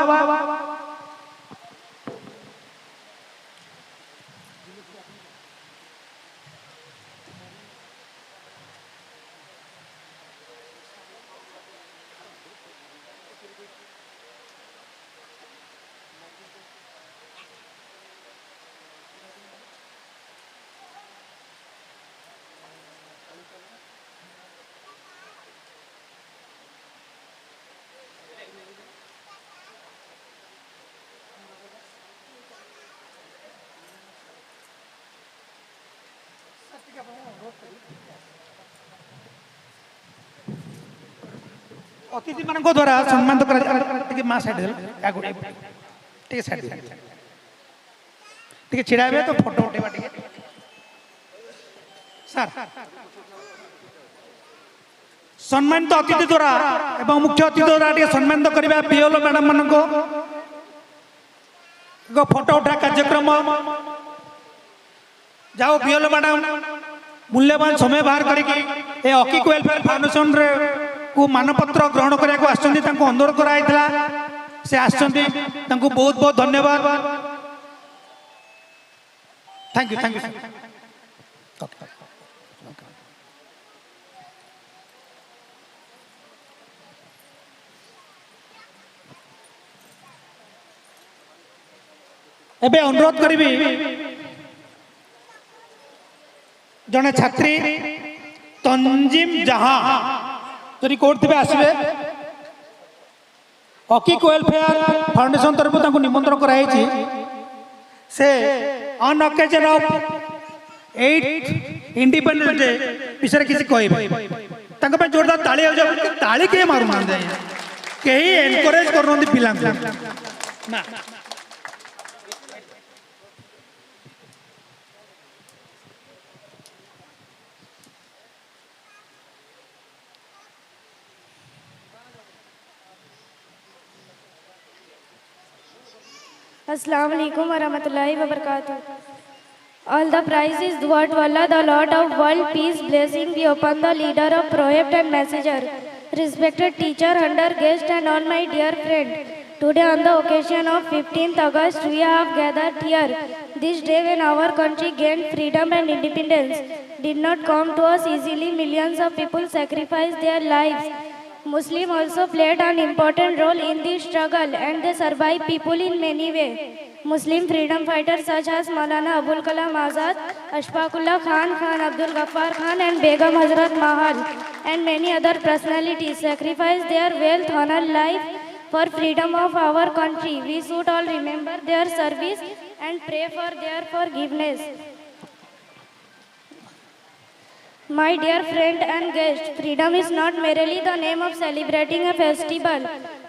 अतिथि मान द्वारा सम्मानित कर माँ साइड साइड छिड़ा तो फोटो उठेबा सर सम्मानित अतिथि द्वारा एवं मुख्य अतिथि द्वारा सम्मानित करवा पीएल मैडम मान फोटो उठा कार्यक्रम जाओ पीएल मैडम मूल्यवान समय बाहर करके अकिक वेलफेयर फाउंडेशन रे को मानपत्र ग्रहण करने को अनुरोध कराइला से आसचंती बहुत बहुत धन्यवाद थैंक यू एबे अनुरोध करी जने छात्री तंजीम जहां जदि कोर्ट थे आसवे हकीक वेलफेयर फाउंडेशन तरफ निमंत्रण कराई से on occasion of 8 independence day विषय किसी कहे जोरदार ताली हो जाए ताली किए मारू ना कहीं एनकरेज कर पिला ना Assalamu alaikum warahmatullahi wabarakatuh. All the praises due to Allah, the Lord of world peace, blessing be upon the leader of Prohibit and messenger, respected teacher, under guest and all my dear friend. Today on the occasion of 15th August, we have gathered here. This day when our country gained freedom and independence did not come to us easily. Millions of people sacrificed their lives. Muslims also played an important role in this struggle and they survived people in many ways. Muslim freedom fighters such as Maulana Abul Kalam Azad, Ashfaqullah Khan, Khan Abdul Ghaffar Khan and Begum Hazrat Mahal and many other personalities sacrificed their wealth, honor, life for freedom of our country. We should all remember their service and pray for their forgiveness. My dear friend and guest, freedom is not merely the name of celebrating a festival.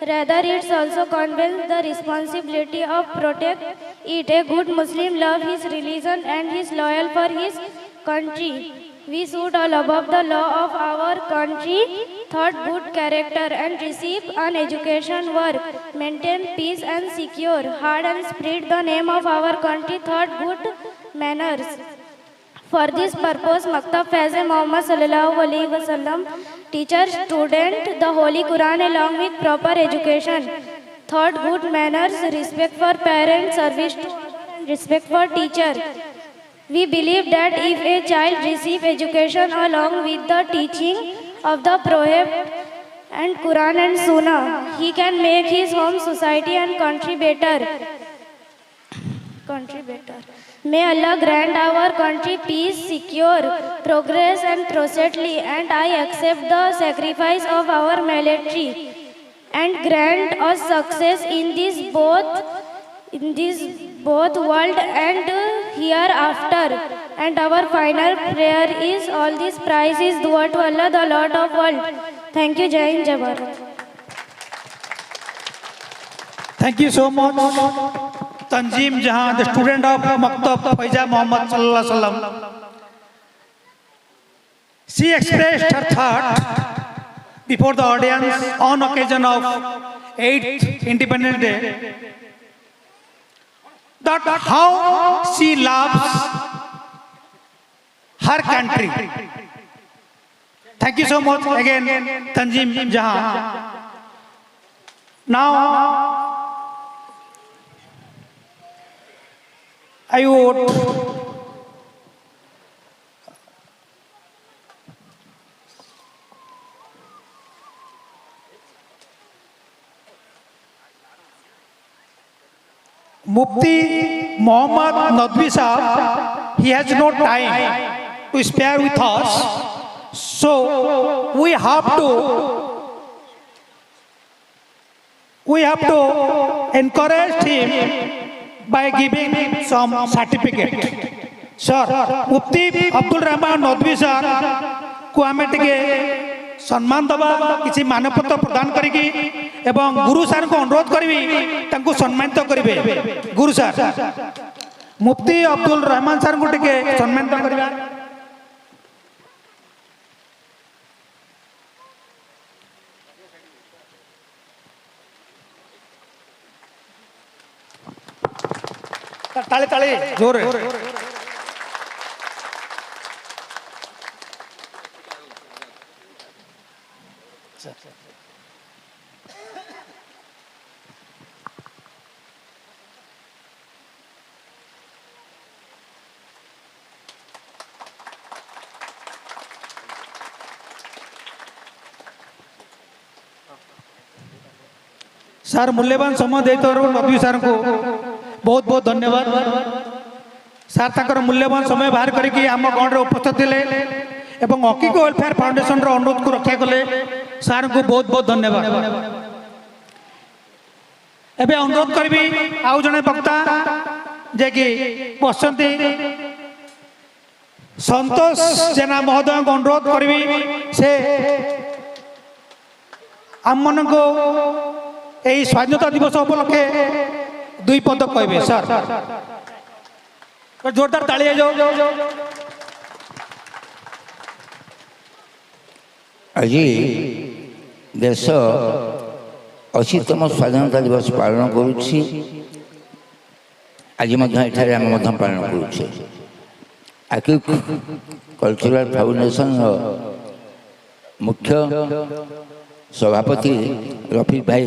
Rather, it also conveys the responsibility of protect it. A good Muslim loves his religion and is loyal for his country. We should all observe the law of our country, thought good character and receive an education work, maintain peace and secure heart and spread the name of our country, thought good manners. For this purpose, Maktab Faiz-e Muhammad sallallahu alaihi wasallam teaches student the Holy Quran along with proper education, thought good manners, respect for parents, service to others, and respect for teacher. We believe that if a child receives education along with the teaching of the Prohibit and Quran and Sunnah, he can make his home, society, and country better. May Allah grant our country peace, secure, progress and prosperity, and I accept the sacrifice of our military and grant us success in this both world and hereafter. And our final prayer is all these praises due to Allah, the Lord of world. Thank you, Jai Hind, Jai Bharat. Thank you so much. Tanjeem Jahan, the student of Maktab Faiz-e Muhammad sallallahu alaihi wasallam, she expressed her thought before the audience on occasion of 8th Independence Day that how she loves her country. Thank you so much again, Tanjeem Jahan. Now, I would Mufti Muhammad Nadwi Sahab, he has no time to spare with us, so we have to encourage him by giving some certificate. Sir Mufti Abdul Rahman Nadvi sir को आम टे सम्मान दबा किसी मानपत्र प्रदान करी एवं गुरु सर को अनुरोध करी सम्मानित करेंगे। गुरु सर मुफ्ती अब्दुल रहमान सर को टे सम्मानित करवा। ताले ताले जोर सर मूल्यवान समय देते नदवी सर को बहुत बहुत धन्यवाद। सर तक मूल्यवान समय बाहर करके आम गण में उपस्थित थे एवं हकी वेलफेयर फाउंडेशन अनुरोध को रक्षा कले। सर को बहुत बहुत धन्यवाद। एबे अनुरोध करी आउ जड़े वक्ता जे कि बसती संतोष जेना महोदय को अनुरोध करी से आम मन को यही स्वाधीनता दिवस उपलक्षे दुई पद कहे। सर जोरदार ताली जाओ। आज देश 80तम स्वाधीनता दिवस पालन करुछि। आज पालन करुछे। आकिब कल्चरल फाउंडेशन मुख्य सभापति रफिक भाई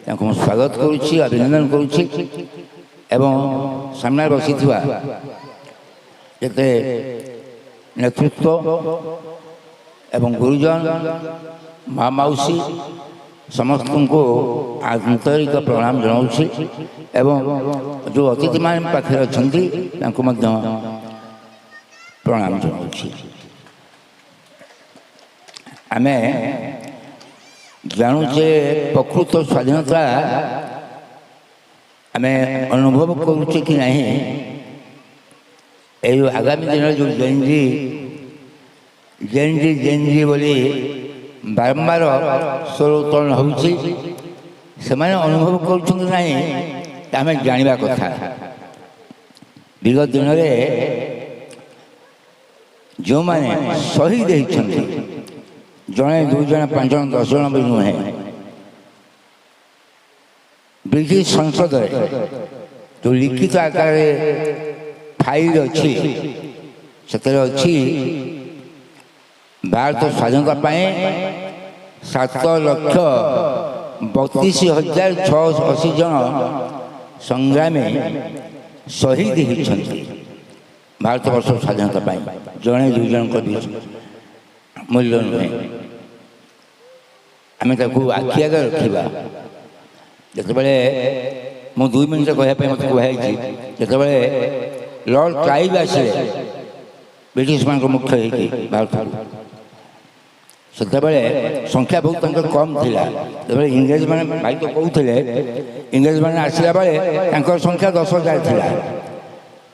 स्वागत करुछि, अभिनंदन करुछि एवं सामने बसी जेते नेतृत्व एवं गुरुजन माँ मौसी समस्त को आंतरिक प्रणाम जनाऊँगी एवं जो अतिथि मान पाखे अच्छा प्रणाम जनाऊँगी। आम जानुचे प्रकृत स्वाधीनता आम अनुभव करुचे कि नहीं। ये आगामी दिन जो जेनजी बोली बारंबार स्वर उत्तोलन होउछि से अनुभव करुछन नहीं आम जानिबा कथा। विगत दिन में जो मैंने शहीद होइछन्ति जड़े 2 जन 5 जन 10 जन भी नुहे ब्रिटिश संसद जो लिखित आकार फाइल अच्छी से भारत स्वाधीनता 7,32,680 जन संग्रामी शहीद होती भारत वर्ष स्वाधीनता जड़े 2 जन मूल्य नुहे। आम आखि आगे रखा जिते मु 2 मिनट कहवाई मत कहुई जिते लॉर्ड क्लाइव आसे ब्रिटिश मान मुख्य भारत से संख्या बहुत कम थिला। इंग्रेज मैंने भाई तो कहते इंग्रेज मैंने आसला बेले संख्या 10,000 थिला।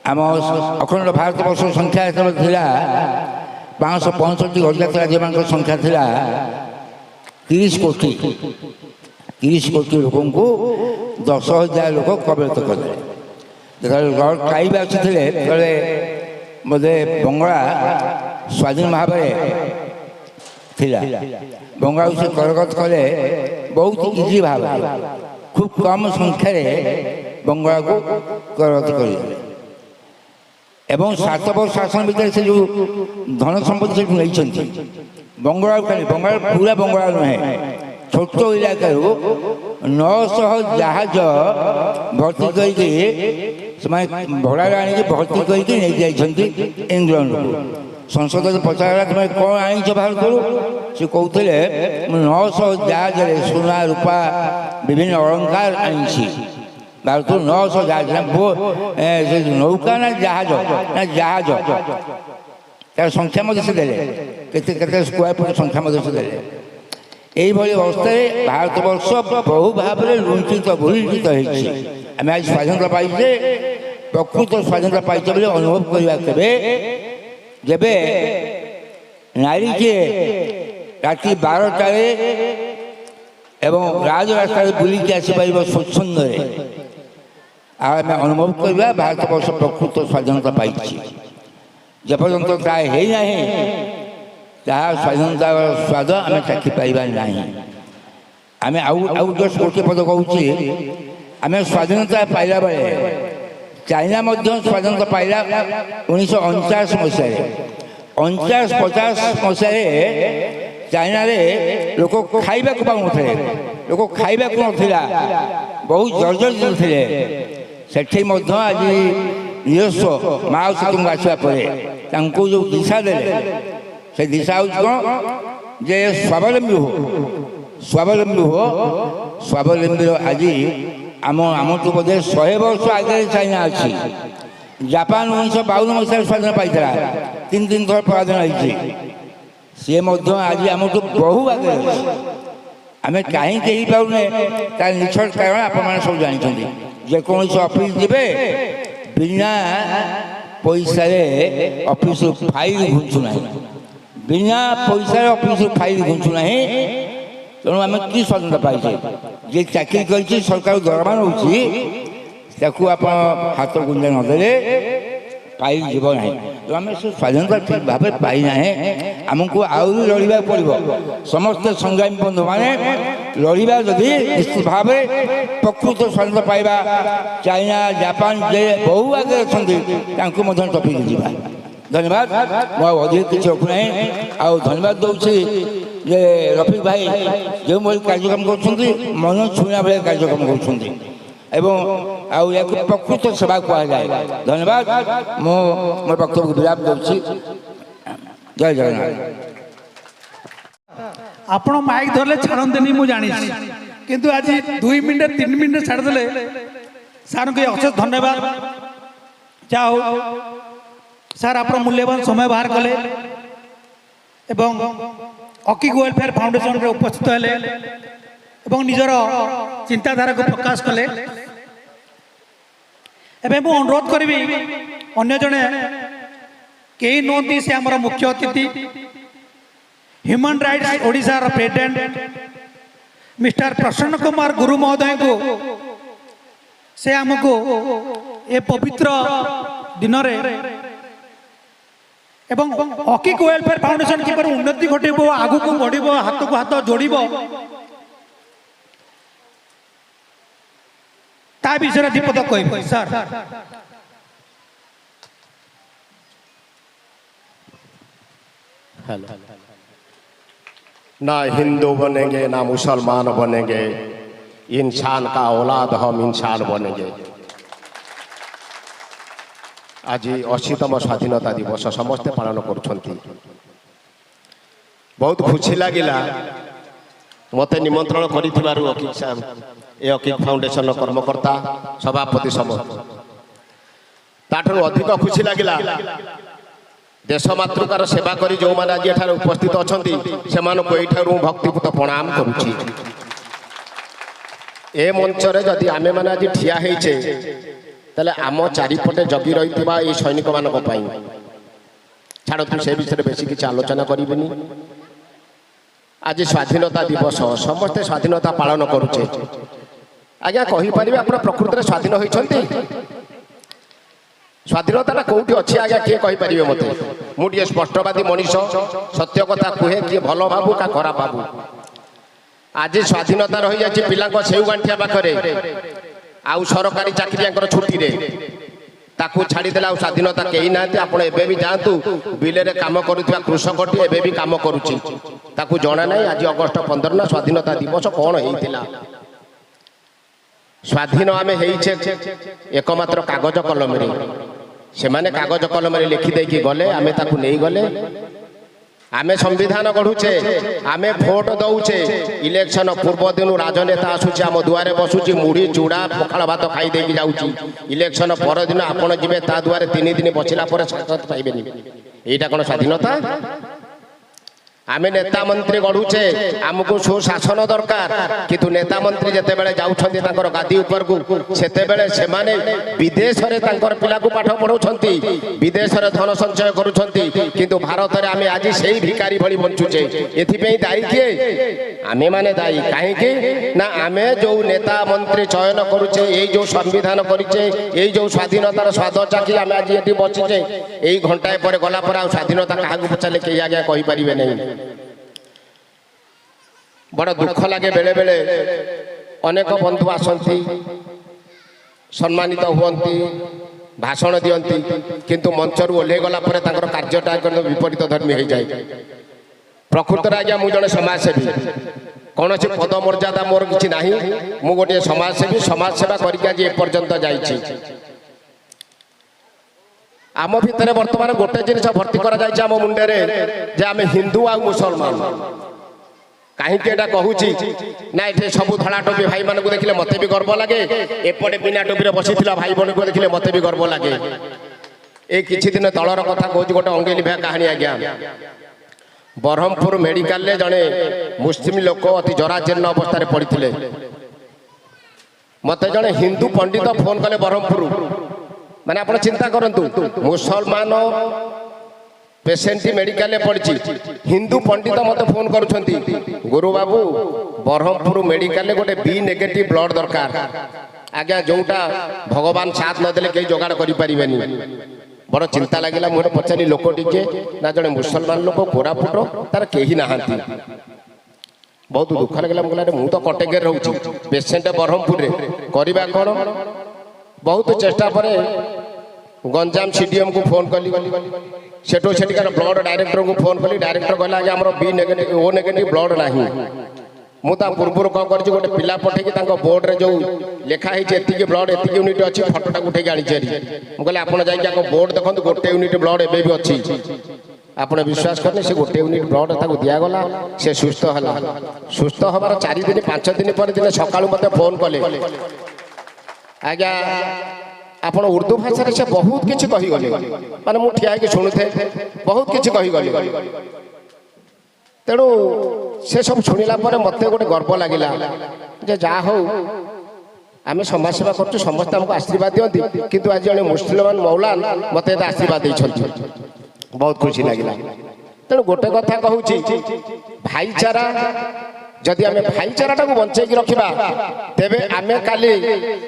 आम अखंड भारत वर्ष संख्या जो 565,000 राज्य संख्या थिला 30 कोटी। 30 कोटी लोक 10,000 लोक कबलित करते। लॉर्ड क्लाइव आसते बोधे बंगला स्वाधीन भाव थिला। बंगला से करगत कले बहुत इजी भाव खूब कम संख्यार बंगला को करगत कर 7 वर्ष शासन भर से जो धन संपत्ति से नहीं बंगला बंगाल पूरा बंगला नुहे छोट इलाका 900 जहाज भर्ती करके भड़ा आनी भर्ती करके इंग्लैंड को संसद पचारा तुम कौन आईच भारत से कहते 900 जहाज सुना रूपा विभिन्न अलंकार आनी भारत 900 जहाज नौका ना जहाज तार संख्या से दे स्क्वायर फुट संख्या से दे। यही अवस्था भारत वर्ष बहु भाव में लुंठित भूलुंठित आम आज स्वाधीनता पाइजे ପ୍ରକୃତ ସ୍ୱାଧୀନତା ପାଇଛ ବୋଲି ଅନୁଭବ କରିବା କେବେ ଯେବେ ନାରୀଟିଏ ରାତି 12ଟାରେ ଏବଂ ରାଜରାସ୍ତାରେ ବୁଲିକି ଆସିପାରିବ ସ୍ୱଚ୍ଛନ୍ଦରେ ଆଉ ଆମେ ଅନୁଭବ କରିବା ଭାରତବର୍ଷ ପ୍ରକୃତ ସ୍ୱାଧୀନତା ପାଇଛି। ଯେପର୍ଯ୍ୟନ୍ତ ତାହା ହେଇନାହିଁ ତାହା ସ୍ୱାଧୀନତାର ସ୍ୱାଦ ଆମେ ଚାଖିପାରିବା ନାହିଁ। ଆମେ ଆଉ ଜଷ୍ଟ ଗୋଟିଏ ପଦ କହୁଛି, ଆମେ ସ୍ୱାଧୀନତା ପାଇଲା ବେଳେ ଚାଇନା ମଧ୍ୟ ସ୍ୱାଧୀନତା ପାଇଲା 1949 ମସିହାରେ। 49-50 ମସିହାରେ ଚାଇନାରେ ଲୋକ ଖାଇବାକୁ ପାଉନଥିଲେ, ଲୋକ ଖାଇବାକୁ ନଥିଲା, ବହୁତ ଜର୍ଜରିତ ଥିଲେ। ସେଠି ମଧ୍ୟ ଆଜି ନିଜସ୍ୱ ମାଓ ସେତୁଙ୍ଗ ଆସିବା ପରେ ତାଙ୍କୁ ଯେଉଁ ଦିଶା ଦେଲେ, ସେ ଦିଶା ହେଉଛି କ'ଣ ଯେ ସ୍ୱାବଲମ୍ବୀ ହୁଅ, ସ୍ୱାବଲମ୍ବୀ ହୁଅ। ସ୍ୱାବଲମ୍ବୀର ଆଜି ଆମଠୁ ବୋଧେ 100 ବର୍ଷ ଆଗରେ ଚାଇନା ଅଛି। ଜାପାନ 1952 ମସିହାରେ ସ୍ୱାଧୀନ ପାଇଥିଲା, 3 ଥର ପରାଧୀନ ହେଇଛି। ସିଏ ମଧ୍ୟ ଆଜି ଆମଠୁ ବହୁ ଆଗରେ ଅଛି। ଆମେ କାହିଁକି ହେଇପାରୁନେ ତାର ନିଛଳ କାରଣ ଆପଣମାନେ ସବୁ ଜାଣିଛନ୍ତି। ଯେକୌଣସି ଅଫିସ ଯିବେ ବିନା ପଇସାରେ ଅଫିସରୁ ଫାଇଲ ଘୁଞ୍ଚୁ ନାହିଁ, ବିନା ପଇସାରେ ଅଫିସରୁ ଫାଇଲ ଘୁଞ୍ଚୁ ନାହିଁ। ତେଣୁ ଆମେ କି ସ୍ୱାଧୀନତା ପାଇଛେ? ଯିଏ ଚାକିରି କରିଛି ସରକାର ଦରମା ନେଉଛି ତାକୁ ଆପଣ ହାତ ଗୁଞ୍ଜା ନଦେଲେ ପାଇ ଯିବ ନାହିଁ। ତେଣୁ ଆମେ ସେ ସ୍ୱାଧୀନତା ଠିକ୍ ଭାବରେ ପାଇନାହିଁ। ଆମକୁ ଆହୁରି ଲଢ଼ିବାକୁ ପଡ଼ିବ। ସମସ୍ତେ ସଂଗ୍ରାମୀ ବନ୍ଧୁମାନେ ଲଢ଼ିବା ଯଦି ନିଶ୍ଚିତ ଭାବରେ ପ୍ରକୃତ ସ୍ୱାଧୀନତା ପାଇବା। ଚାଇନା ଜାପାନ ଯେ ବହୁ ଆଗରେ ଅଛନ୍ତି ତାଙ୍କୁ ମଧ୍ୟ ଟପିକି ଯିବା। ଧନ୍ୟବାଦ। ମୁଁ ଆଉ ଅଧିକ କିଛି ରଖୁନାହିଁ। ଆଉ ଧନ୍ୟବାଦ ଦେଉଛି ଯେ ରଫିକ ଭାଇ ଯେଉଁଭଳି କାର୍ଯ୍ୟକ୍ରମ କରୁଛନ୍ତି, ମନ ଛୁଇଁଲା ଭଳିଆ କାର୍ଯ୍ୟକ୍ରମ କରୁଛନ୍ତି ଏବଂ ଆଉ ୟାକୁ ପ୍ରକୃତ ସେବା କୁହାଯାଏ। ଧନ୍ୟବାଦ। ମୁଁ ମୋ ବକ୍ତବ୍ୟକୁ ବିରାମ ଦେଉଛି। ଜୟ ଜଗନ୍ନାଥ। ଆପଣ ମାଇକ୍ ଧରିଲେ ଛାଡ଼ନ୍ତିନି ମୁଁ ଜାଣିଛି, କିନ୍ତୁ ଆଜି 2 ମିନିଟ୍ 3 ମିନିଟ୍ ଛାଡ଼ିଦେଲେ ସାର୍ଙ୍କୁ ଅଶେଷ ଧନ୍ୟବାଦ। ଯାହା ହଉ ସାର୍ ଆପଣ ମୂଲ୍ୟବାନ ସମୟ ବାହାର କଲେ ଏବଂ ଅକିକ୍ ୱେଲଫେୟାର ଫାଉଣ୍ଡେସନରେ ଉପସ୍ଥିତ ହେଲେ ଏବଂ ନିଜର ଚିନ୍ତାଧାରାକୁ ପ୍ରକାଶ କଲେ। ଏବେ ମୁଁ ଅନୁରୋଧ କରିବି, ଅନ୍ୟ ଜଣେ କେହି ନୁହନ୍ତି, ସେ ଆମର ମୁଖ୍ୟ ଅତିଥି ହ୍ୟୁମାନ ରାଇଟ୍ସ ଓଡ଼ିଶାର ପ୍ରେସିଡେଣ୍ଟ ମିଷ୍ଟର ପ୍ରସନ୍ନ କୁମାର ଗୁରୁ ମହୋଦୟଙ୍କୁ ସେ ଆମକୁ ଏ ପବିତ୍ର ଦିନରେ ଏବଂ ଅକିକ୍ ୱେଲଫେୟାର ଫାଉଣ୍ଡେସନ କିପରି ଉନ୍ନତି ଘଟିବ, ଆଗକୁ ବଢ଼ିବ, ହାତକୁ ହାତ ଯୋଡ଼ିବ, ତା ବିଷୟରେ ଦୀପଦ କହିବ। ସାର୍ ना हिंदू बनेंगे ना मुसलमान बनेंगे, इंसान का औलाद हम इंसान बनेंगे। आज 80तम स्वाधीनता दिवस समस्ते पालन करुछंती। बहुत खुशी लगिला मते निमंत्रण करिथिबारु अकिक साहब, ए अकिक फाउंडेशन कर्मकर्ता सभापति समस्त ताठू अधिक खुशी लगिला देश मातृकार सेवा करी जो माने आज एठार उपस्थित अछंती सेमानको एठारु भक्तिपूत प्रणाम करूची। ए मंच रे जदि आमे माने आज ठिया हेइछे तले आम चारिपटे जगी रहितबा ए सैनिक मानको पई छाड़तु से विषय बेसी किछि आलोचना करिबेनी। आज स्वाधीनता दिवस समस्ते स्वाधीनता पालन करूचे। आज्ञा कहि परिबे आपण प्रकृति रे स्वाधीन होइछंती? स्वाधीनता कौटी अच्छी आज्ञा किए कहीपर मत? मुझे स्पष्टवादी मनीष सत्य कथा कहे किए भल भावु का खराब भावु। आज स्वाधीनता रही जाए पिला सेउ गांठिया पाखे आउ सरकारी चाकरिया छुट्टी रे ताकू छाड़ीदे आ स्वाधीनता कहीं ना। आपड़ एवं जातु बिले कम करुवा कृषक टी भी कम करुच्ची ताकू जना ना। आज अगस्ट 15 ना स्वाधीनता दिवस कौन होता? स्वाधीन आम एकमात्र कागज कलम से माने कागज कलम लिखिदे गले आमे ताकू नहीं गले। आमे संविधान गढ़ुचे, आमे भोट दौचे। इलेक्शन पूर्व दिन राजनेता आसुची आम दुआरे बसुची मुढ़ी चूड़ा पखाड़ भात खाई देकी जाउची। इलेक्शन पर दिन आपण जिबे ता दुआरे 3 दिन बसिला पर साक्षात पाइबेनी। एटा कोन स्वाधीनता? आमे नेता मंत्री गढ़ुचे आमको सुशासन दरकार किंतु नेता मंत्री जते बेले जाउछंती तांकर गादी ऊपर को सेते बेले से माने विदेश रे तांकर पिला को पाठ पढौछंती विदेश रे धन संचय करूछंती किंतु भारत रे आमे आज सेही भिखारी भली बंचुचे एथि पे दायी के आमे माने दायी काहे कि ना आमे जो नेता मंत्री चयन करूचे एई जो संविधान करिचे एई जो स्वाधीनतार स्वाद चाखी आमे आज एठी बचिचे एई घंटाए पर गला पर आ स्वाधीनता काहा को पचाले के आगे कहि परिबे नहीं बड़ा दुख लगे बेले बेले अनेक बंधु आसती सम्मानित हुअन्ति भाषण दियंती किंतु मंचर ओल्हे गला पर तांकर कार्यटा विपरीत धर्मी हो जाए प्रकृत आज्ञा मु जने समाजसेवी कौन से पद मर्यादा मोर किसी ना मु गोटे समाजसेवी समाज सेवा करके आज एपर्यंत जाइछि आम भितर वर्तमान गोटे जिनिस भर्ती करा जाइछि आम मुंडे रे जे आमे हिंदू आ मुसलमान कहीं कहूँ ना ये सब धड़ा टोपी भाई मान को देखिले मत भी गर्व लगे एपटे बिना टोपी बसी भाई बहन को देखिले मत भी गर्व लगे ये किछि दिन तलर कथा कहूँ गोटे अंगेली भैया कहानी आज्ञा ब्रह्मपुर मेडिकल ले जड़े मुस्लिम लोक अति जराजीर्ण अवस्था पड़ते मत जड़े हिंदू पंडित फोन कले ब्रह्मपुर माने आप चिंता करूँ मुसलमान पेसेंट मेडिकल पड़ी हिंदू पंडित मत फोन करुँच गुरु बाबू ब्रह्मपुर मेडिकल गोटे बी नेगेटिव ब्लड दरकार आज्ञा जोटा भगवान साथ नदेले कहीं जोगाड़ करें बड़ चिंता लगे मुझे पचारि लोक टिके ना जड़े मुसलमान लोक कोरापुट तार कहीं ना बहुत दुख लगे मुझे तो कटके रोचे पेसेंट ब्रह्मपुर करवा कौन बहुत चेष्टा पर गंजाम सीडीएम को फोन कली सेठू सेठिकार ब्लड डायरेक्टर को फोन कली डायरेक्टर कहला आगे आम B negative O negative blood ना मुझे पूर्व कौन कर गोटे पिला पठेकी बोर्ड रे जो लिखाई एति ब्लड एति यूनिट अच्छी फटोटा उठे आनी मुझे आप बोर्ड देखो गोटे यूनिट ब्लड एवं भी अच्छी आपड़ विश्वास करने से गोटे यूनिट ब्लड दिगला से सुस्थ है सुस्थ हबार 4 दिन 5 दिन पर दिन सका मत फोन कले आज्ञा आपण उर्दू भाषा से बहुत किसी कहीगले माने मु ठिया शुणुथे बहुत किसी कहीगले तेणु से सब शुणिला मत गोटे गर्व लगिला जे जा हो आम समाज सेवा कर समस्त आमको आशीर्वाद दिखती किंतु आज जड़े मुसलमान मौलान मत आशीर्वाद देते बहुत खुशी लगिला तेणु गोटे कथा कहूँ भाईचारा जदि आम भाईचारा बंचे रखा तेरे आम काली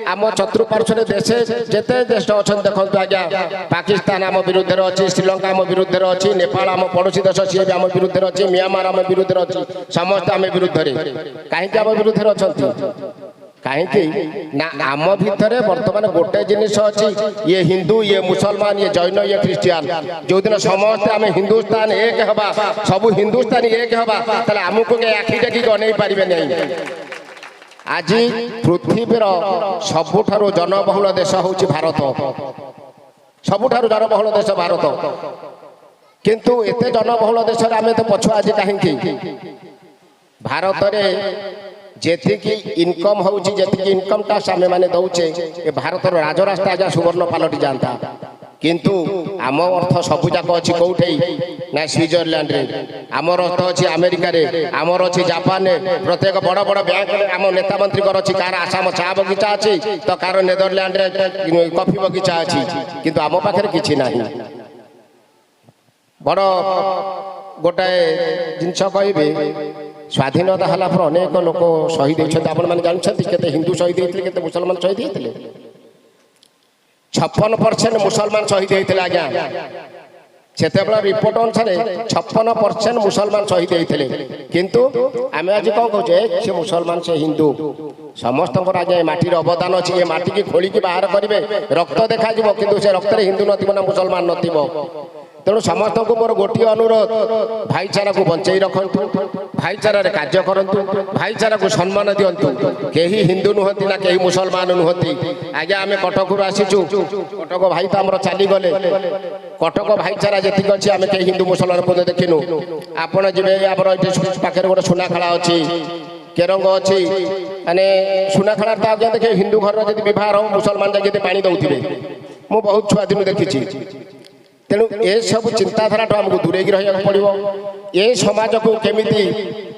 आम चतुर्पार्श्व देश जिते देश अच्छा देखो आज्ञा पाकिस्तान आम विरुद्ध अच्छी श्रीलंका आम विरुद्ध अच्छी नेपाल आम पड़ोशी देश सी भी आम विरुद्ध अच्छी म्यांमार आम विरुद्ध अच्छी समस्त आम विरुद्ध कहीं आम विरुद्ध अच्छा कहीं ना आम भितर बर्तमान गोटे जिनिस अच्छी ये हिंदू ये मुसलमान ये जैन ये ख्रीस्टियान जो दिन समस्ते आम हिंदुस्तान एक हवा सब हिंदुस्तान एक हवा ताले आमको आखि टेक अनै पारे नहीं आज पृथ्वीर सबुठारु जनबहुल देश हूँ भारत सबुठारु जनबहुल देश भारत किंतु एते जनबहुल देश आम तो पछुआ आज कहीं भारत में जेतिकी इनकम होउची जेतिकी इनकम टैक्स आमे माने दउचे ए भारत रो राजरास्ता आजा सुवर्ण पालटी जानता किंतु आम अर्थ सबुजाक अच्छी कौटे ना स्विट्जरलैंड रे आमर अर्थ अच्छी अमेरिका रे आमर अच्छी जापान रे प्रत्येक बड़ बड़ बैंक आम नेता मंत्री अच्छी कार आसाम चा बगीचा अच्छी तो कार नेदरलैंड रे कॉफी बगीचा अच्छी किंतु आम पाखे किसी ना बड़ गोटाए जिनस कह स्वाधीनता हला पर अनेक लोक शहीद होती आपण मैंने जानते केते हिंदू शहीद होते केते मुसलमान शहीद होते 56% मुसलमान शहीद होते आज्ञा से रिपोर्ट अनुसार 56% मुसलमान शहीद होते किंतु आम आज कौन कहे से मुसलमान से हिंदू समस्त आज्ञा माटीर अवदान अच्छी ये माटी की खोलिकी बाहर करेंगे रक्त देखा कि से रक्त हिंदू ना मुसलमान नथिबो तेणु समस्त को मोर गोटे अनुरोध भाईचारा को बंचाई रखु भाईचारा कार्य करूँ भाईचारा को सम्मान दिंतु कहीं हिंदू नुहति ना कहीं मुसलमान नुहति आज्ञा आम कटक आसीचु कटक भाई तो आम चलीगले कटक भाईचारा जी अच्छी आम कहीं हिंदू मुसलमान को देखिनु आपड़ जी आम पाखे गोटे सुनाखेला अच्छी केरंग अच्छी माने सुनाखेला तो आज्ञा देखे हिंदू घर जब बहुत मुसलमान जाके पानी दौथे मु बहुत छुआ दिन देखी तेणु ए सब चिंताधारा आमको दूरे रहा पड़ो। ए समाज को केमिति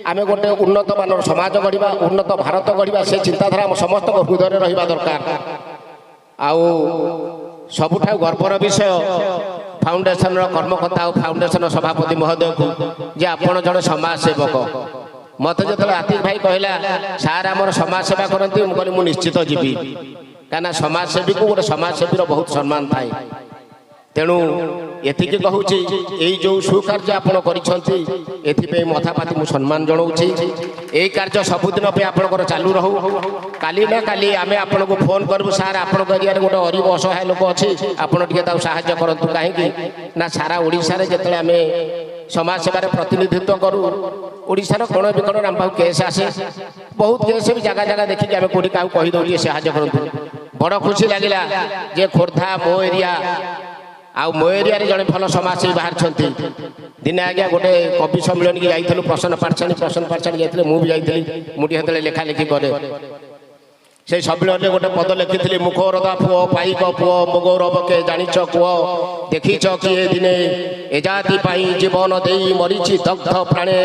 आम गोटे उन्नत मानर समाज गढ़ा उन्नत भारत गढ़ा से चिंताधारा आम समस्त हृदय रहा दरकार। आउ सबुठा गर्वर विषय फाउंडेशन कर्मकर्ता और फाउंडेशन सभापति महोदय को जे आपण जड़े समाज सेवक मत जो आतिक भाई कहला सार आम समाज सेवा करती मुझे निश्चित जीवी कहीं समाजसेवी को गोटे समाजसेवी बहुत सम्मान थाए। तेणु एति कहूँ यही जो सुकार्य आपड़ कर मथापाति मुझे सम्मान जनाऊँगी। यही कार्य सबुदिन आपंकर चालू रहू। काली ना काली आम आपन को फोन करूँ सार आपण एरिया गोटे गरीब असहाय लोक अच्छी आपड़ टे साहाय्य करूँ कहीं ना सारा ओडिशा जिते आम समाज सेवार प्रतिनिधित्व करूँ ओडिशार कोण विकोण आम पाक केस आसे बहुत केस भी जगह जगह देखिए आम कौटी क्या कहीदे साहाय्य करूँ। बड़ खुशी लगिला जे खोर्धा मो एरिया आ मो एरिया जड़े भल समाजसेवी बाहर दिने आज्ञा गोटे कवि सम्मेलन की जाइलु प्रसन्न पाठशाणी जाइए मुझे जाइली मुझे लेखा लेखि करे से सम्मेलन गोटे पद लिखी मुखरदा पुओ पाइक पुओ मो गौरव के जानिच कुओ देखीच किए दिने ए जाति जीवन दे मरीची दग्ध प्राणे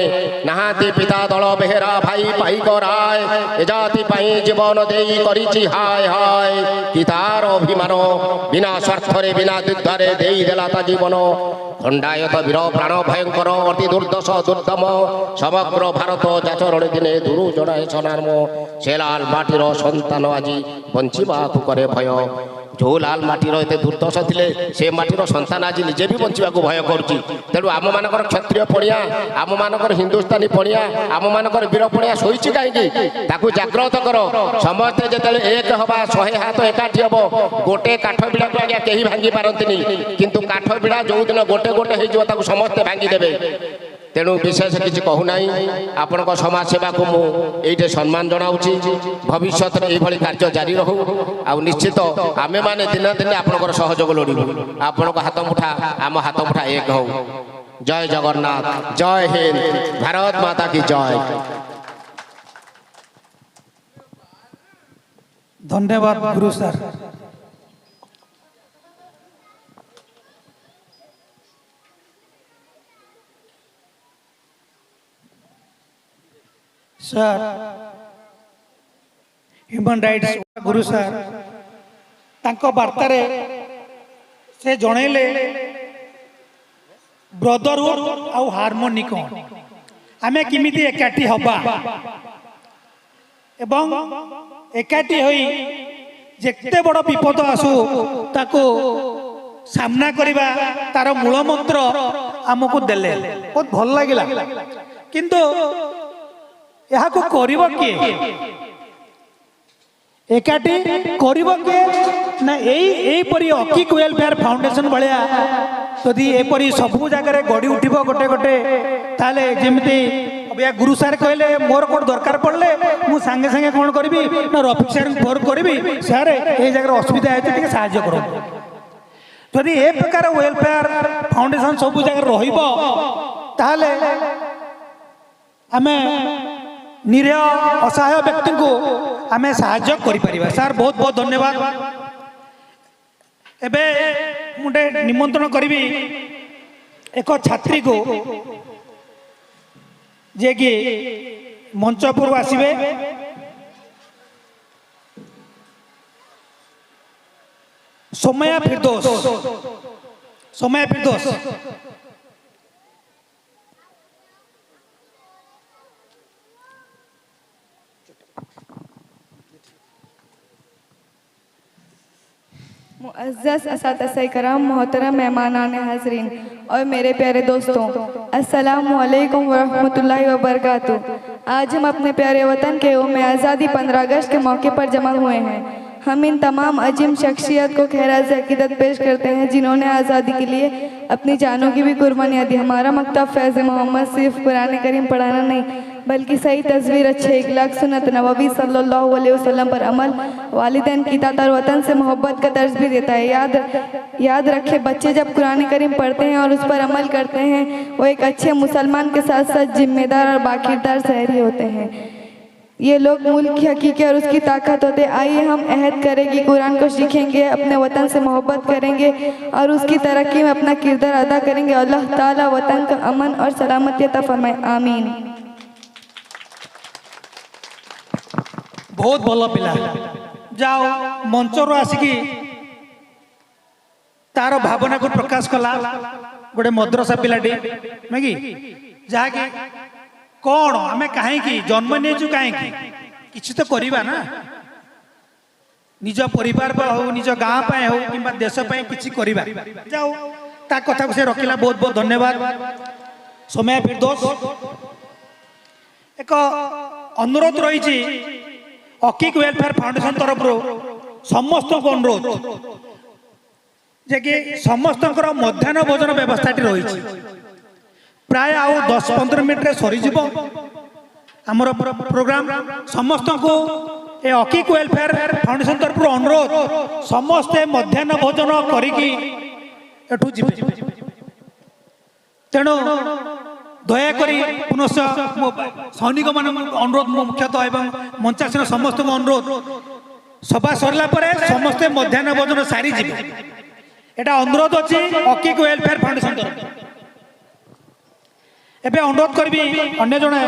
नहाती पिता दल बेहेरा भाई पाइक राय ए जाति जीवन दे करिची हाय हाय कि तार अभिमान बिना स्वार्थरे बिना दुग्धरे देला ता जीवन खंडायत वीर प्राण भयंकर अति दुर्दश दुर्दम समग्र भारत जाचरण दिने दुरु जड़ाए सनार्म से लाल माटीर संतान आज बंचा करे भय जो लाल माटीर एत दुर्दश थे से माटीर संतान आज निजे भी बंचा भय करुच्ची। तेणु आम मानकर क्षत्रिय पड़िया आम मानकर हिंदुस्तानी पड़िया आम मानकर वीर पड़िया शोची कहीं जाग्रत कर समस्ते जिते एक हवा 100 हाथ एकाठी हम गोटे काठ बिड़ा को आज्ञा कहीं भांगी पारती किंतु काठ बिड़ा जो दिन गोटे गोटे हो समस्ते भांगीदेवे। तेणु विशेष किसी कहूना आपण समाज सेवा को मुझे सम्मान जनाऊँगी। भविष्य में यही कार्य जारी रहू आ निश्चित आमे माने दिन दिन आपंकर सहयोग लोड़ू आपण हाथ मुठा आम हाथ मुठा एक हो। जय जगन्नाथ जय हिंद भारत माता की जय। धन्यवाद गुरु सर। सर ह्यूमन राइट्स गुरु सर तांको वार्तार से जनइले ब्रदरहुड आउ हार्मोनी कौन आमे किमिति एकाठी हबा एवं एकाठी होई जेते बड़ विपद आसू ताको सामना करिबा तार मूल मंत्र आमको देले बहुत भल लागिला। किंतु यहाँ को करिबो किए एकाठी करिबो किए ना एई परी अकिक वेलफेयर फाउंडेशन भलिया यदि एपरी सबू जगह गड़ी उठिबो गोटे गोटे ताले जेमिति अबिया गुरु सर कहले मोर कोड दरकार पड़ले मु संगे संगे कोन करबी ना रफिक सर फोन करबी सर ए जगह असुविधा है टिके सहायता करो। यदि ए प्रकार वेलफेयर फाउंडेशन सबू जगह रहिबो ताले हमें निरीह असहाय व्यक्ति को आम साहाय्य करिपरिबा। सर बहुत बहुत धन्यवाद। एबे मुझे निमंत्रण करी एक छात्री को जे कि मंचपुर आसवे सोमया फिरदौस। सोमया फिरदौस मुअज़्ज़ज़ असातिज़ा इकराम मोहतरम मेहमानान हाज़रीन और मेरे प्यारे दोस्तों, अस्सलामु अलैकुम वरहमतुल्लाहि वबरकातुहू। आज हम अपने प्यारे वतन के यौम आज़ादी 15 अगस्त के मौके पर जमा हुए हैं। हम इन तमाम अजीम शख्सियत को खैरात अकीदत पेश करते हैं जिन्होंने आज़ादी के लिए अपनी जानों की भी कुर्बानियाँ दी। हमारा मकतब फैज़ मोहम्मद सिर्फ कुरान करीम पढ़ाना नहीं बल्कि सही तस्वीर, अच्छे इखलाक, सुन्नत नबवी सल्लल्लाहु अलैहि वसल्लम पर अमल, वालिदैन की इताअत और वतन से मोहब्बत का दर्ज भी देता है। याद रखें, बच्चे जब कुरान करीम पढ़ते हैं और उस पर अमल करते हैं वो एक अच्छे मुसलमान के साथ साथ जिम्मेदार और बाकीदार शहरी होते हैं। ये लोग मुल्क की हकीकत और उसकी ताकत होते। आइए हम अहद करें कि कुरान को सीखेंगे, अपने वतन से मोहब्बत करेंगे और उसकी तरक्की में अपना किरदार अदा करेंगे। अल्लाह ताला वतन का अमन और सलामती अता फरमाए, आमीन। बहुत भल पिला जाओ मंचर आसिकी तार भावना को प्रकाश कला गोटे मद्रसा पिलाटी नाकि जहाँकि कौन आम कहीं जन्म नहीं कहीं किसी तो करवा ना निज परिवार हो निज गाँ हो कि देश किसी करवा जाओ ता कथा को से रखिला बहुत बहुत धन्यवाद। समय फिरदोस एक अनुरोध रही अकिक वेलफेयर फाउंडेशन तरफ समस्त को अनुरोध जे कि समस्त मध्याह्न भोजन व्यवस्था रही प्राय आउ 10-15 मिनट सरीज आमर प्रोग्राम समस्त को ए अकिक वेलफेयर फाउंडेशन तरफ अनुरोध समस्ते मध्याह्न भोजन करिकी एठू जीवे तेणु दयाकोरी पुनश्च सैनिक मान अनुरोध मुख्यतः एवं मंचासीन समस्त अनुरोध सभा सरला परे समस्ते मध्याह्न भोजन सारी जीवे एटा अनुरोध अच्छी अकिक वेलफेयर फाउंडेशन तरफ। एबे अनुरोध करी अन्य जने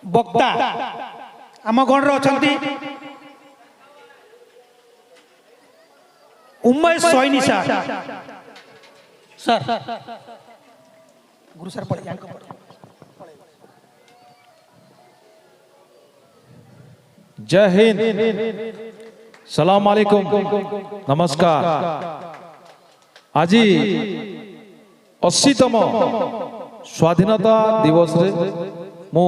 वक्ता आम गण अच्छा उमेश सैनी सर गुरु सर पढ़ जय हिंद, सलाम अलैकुम, नमस्कार। आज 80तम स्वाधीनता दिवस रे मु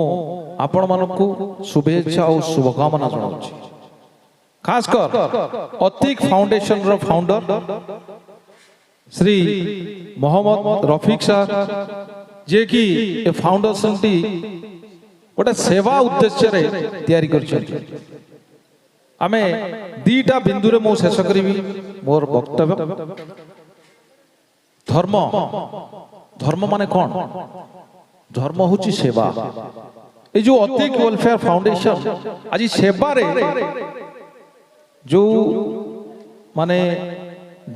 आपण मानकु शुभेच्छा और शुभकामना जनाउछि। खासकर अतिक फाउंडेशन रो फाउंडर श्री मोहम्मद रफीक सर जे कि ए फाउंडेशन टी गोटे सेवा उद्देश्य रे तैयारी करछथि। आमे दीटा बिंदु रे मो शेष करिवि मोर वक्तव्य। धर्म धर्म माने कौन? धर्म होची सेवा। ये जो अतिक वेलफेयर फाउंडेशन आज सेवा रे जो माने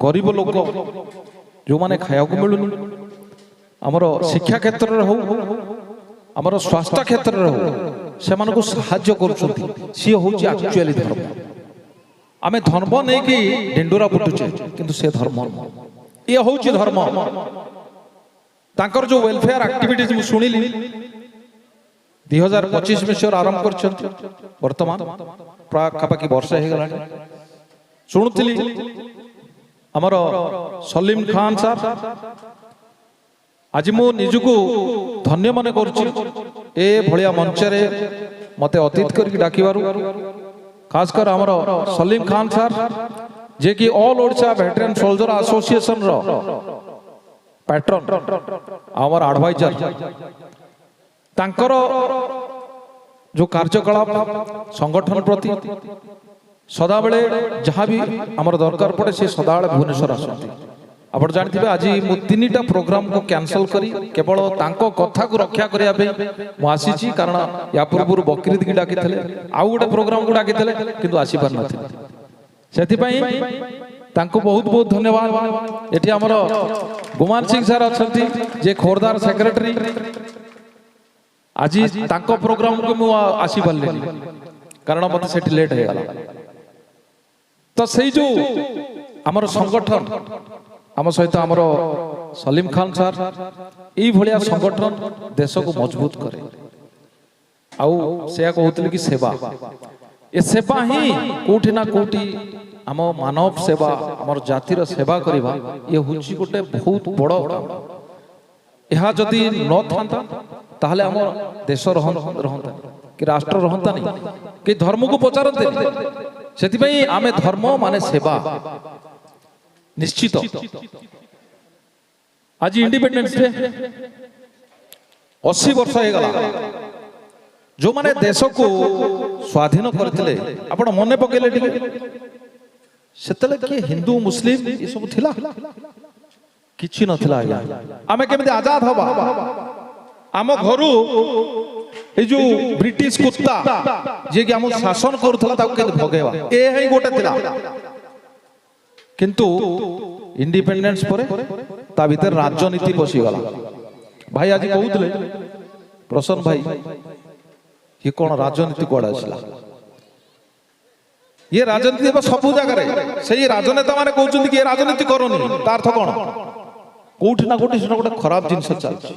गरीब लोक जो माने खाया को मिलुनी हमरो शिक्षा क्षेत्र रे हो हमरो स्वास्थ्य क्षेत्र रे हो से मानको सहाय्य करूछथि सी होची एक्चुअली धर्म। आमे धर्म नै कि ढेंडोरा पुटुचे किंतु से धर्म ये होची धर्म। तांकर जो वेलफेयर एक्टिविटीज मु सुनिली 2025 में से आरंभ कर वर्तमान पाखापाखि वर्ष हो गला शुणुली आमर सलीम खान सर आज मु निजको धन्य मन कर मंच मते अतिथि करके डाकिबारु खासकर आमर सलीम खान सर जे कि all Odisha veteran soldier association रो पैट्रन आमर एडवाइजर तांकर जो कार्यकलाप संगठन प्रति सदा बेले जहाँ भी आमर दरकार पड़े से सदा बेले भुवनेश्वर आसती। आप जानते आज मु 3टा प्रोग्राम को कैंसल करी केवल तांको कथा को रक्षा करने मु आसी कारण या पूर्व बकरीद की डाकी आउ गोटे प्रोग्राम को डाकी किंतु आसी पार नथिले सेथिपाई तांको बहुत बहुत धन्यवाद। एठी हमर गुमान सिंह सर अछंती जे खोरदार सेक्रेटरी आज तांको प्रोग्राम को मु आसी पारले कारण मते सेठी लेट हो गला। तो सही जो हमर संगठन आम सहित आमर सलीम खान सर यही भाया संगठन देश को मजबूत करे आउ से कहते कि सेवा ए सेवा ही कोठी ना कोठी आम मानव सेवा आमर जातिर सेवा करवा ये हूँ गोटे बहुत बड़ काम। यह जदि न था ताहले आम देश रहता कि राष्ट्र रहता नहीं कि धर्म को पचारते से आमे धर्म माने सेवा निश्चित। आज इंडिपेंडेंस डे 80 वर्ष हो गला जो माने देश को स्वाधीन करथिले आपण मने पकेले टिके सेतले कि हिंदू मुस्लिम ये सब थिला किछि नथिला। आमे केमिति आजाद हबा आम घर ये ब्रिटिश कुत्ता जी कि आम शासन करूला भगेवा ये गोटे थिला किंतु इंडिपेंडेंस पर ता भीतर राजनीति पशिगला भाई आज कहते प्रसन्न भाई ये कौन राजनीति कौड़ आसला ये राजनीति सब जगह से राजनेता माने कहते कि ये राजनीति करनी तार अर्थ कौन कौटी ना कौटी गोटे खराब जिनस चलती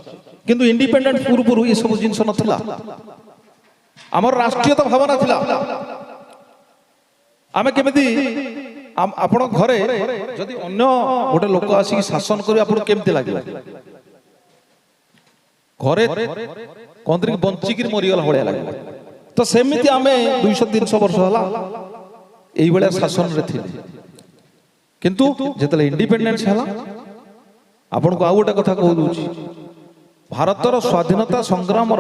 किंतु इंडिपेंडेंट पूर्व ये सब जिनस नथिला आमर राष्ट्रीयता भावना थिला आमे केमिति आपण घरे जदि अन्य गोटे लोक आसी शासन करी आपण केमिति लागिला घरे कोंद्री बंचिक मरीगला भलिया लागिला तो सेमिति आमे 200-300 वर्ष होला एई बेले शासन रे थिले किंतु जेतले इंडिपेंडेंस हला आपण को आ गोटे कथा कह दूची भारतर स्वाधीनता संग्राम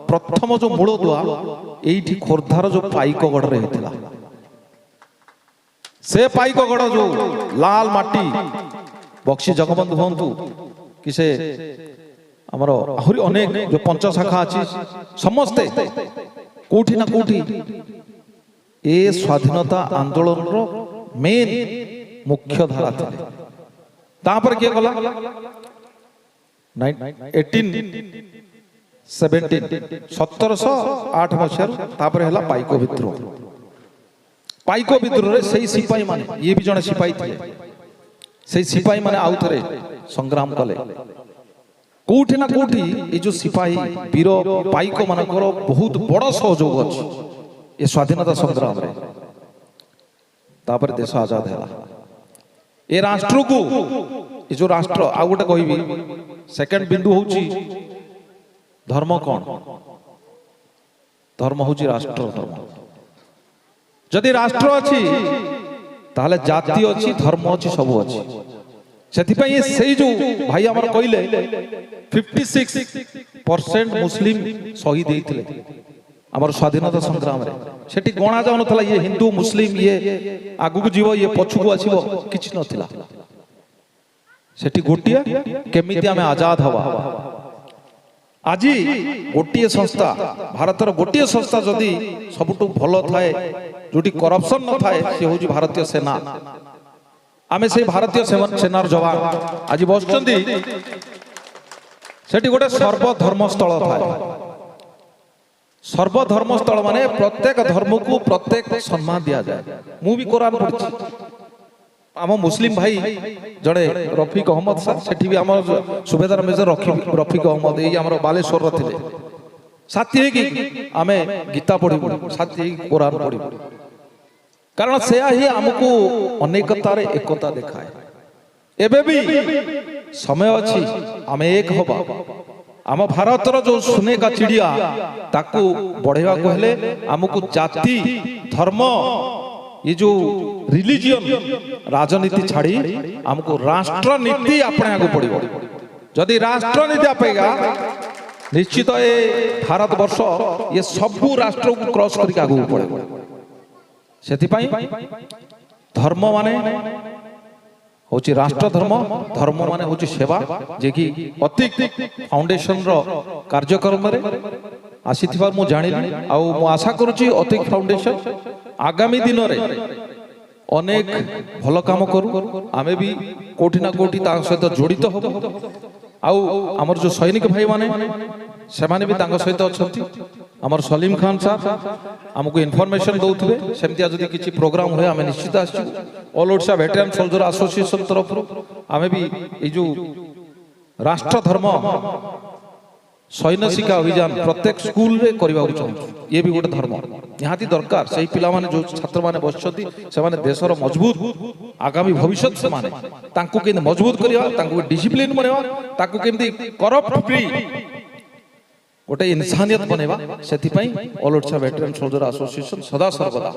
प्रथम जो मूल दुआ एठी खोर्धार जो पाइकगढ़ रे हेतिला से पाइकगढ़ जो लाल माटी बक्सी जगबंधु हंतु कि से हमर आहुरी अनेक जो पंच शाखा अछि समस्ते कोठी ना कोठी ए स्वाधीनता आंदोलन रो मेन मुख्य धारा थिले तापर के गला 1708 मसीह तापर हला पाइको विद्रोह रे सही सिपाही माने ये भी जने सिपाही थे सही सिपाही माने आउ थरे संग्राम कले कोठी ना कोठी ये जो सिपाही वीर पाइको मानकर बहुत बड़ सहयोग अछि ये स्वाधीनता संग्राम रे तापर देश आजाद हला ए राष्ट्र को ये जो राष्ट्र आ गोटे कहबी सेकंड बिंदु होची धर्म कौन धर्म होची राष्ट्र धर्म जदि राष्ट्र अछि ताहले जाति अछि धर्म अछि सब अछि सेति पई सेई जो भाई हमर कइले 56% मुस्लिम शहीद हेतिले हमर स्वाधीनता संग्राम रे सेठी गणा जाउ नथला ये हिंदू मुस्लिम ये आगु को जीव ये पछु को आसीबो किछ नथिला सेठी गोटिया केमिति आमे आजाद हवा आज गोटिए संस्था भारतर गोटिए संस्था जदि सबुठु भलो थाए जोटी करप्शन न थाए से होजी भारतीय सेना आमे से भारतीय सेनार जवान आज बसचंदी सेठी गोटे सर्वधर्म स्थल थाए सर्वधर्म स्थल माने प्रत्येक धर्म को प्रत्येक सम्मान दिया जाए मु भी कुरान पढ़ी आम मुस्लिम भाई जड़े रफिक अहमद सर सेठी भी आम सुबेदार मेजर रफिक अहमद ये आम बालेश्वर थिले साथी कि आम गीता पढ़ी साथी कुरान पढ़ी कारण से ही आमको अनेकतार एकता देखाए एबे भी समय अच्छी आम एक हवा आम भारतर जो सुने का चिड़िया ताकू बढ़ेवा को हेले आमको जाति धर्म ये जो रिलीजियन राजनीति छाड़ी हमको राष्ट्र नीति अपने आगु पड़ो जदि राष्ट्र नीति आपेगा निश्चित ये भारत वर्ष ये सबू राष्ट्र को क्रॉस करके आगु पड़े से धर्म माने होची राष्ट्र धर्म धर्म माने होची सेवा जे कि अति फाउंडेशन रो कार्यक्रम रे आसी थिबार मु जानिली आ मु आशा करूची अति फाउंडेशन आगामी दिन रे अनेक भल काम करू आमे भी कोठी ना कोठी ता सहित जड़ित हो आउ हमर जो सैनिक भाई माने से माने भी तांग सहित अछंती हमर सलीम खान साहब हमको इनफॉरमेशन दउथबे सेमतिया जदी किछि प्रोग्राम होय आमे निश्चित आसी all Odisha veteran soldier association तरफ आमे भी ए जो राष्ट्र धर्म सैन्य शिक्षा अभियान प्रत्येक स्कूल रे करबा चाहू ये भी गोटे धर्म निहाती दरकार सही पिला माने जो छात्र माने बसछती से माने देशर मजबूत आगामी भविष्य से माने तांको के मजबूत करिया तांको डिसिप्लिन बनेवा तांको केमती करप्ट फ्री गोटे इंसानियत बनेवा सेति पई all Odisha veteran soldier association सदा सर्वदा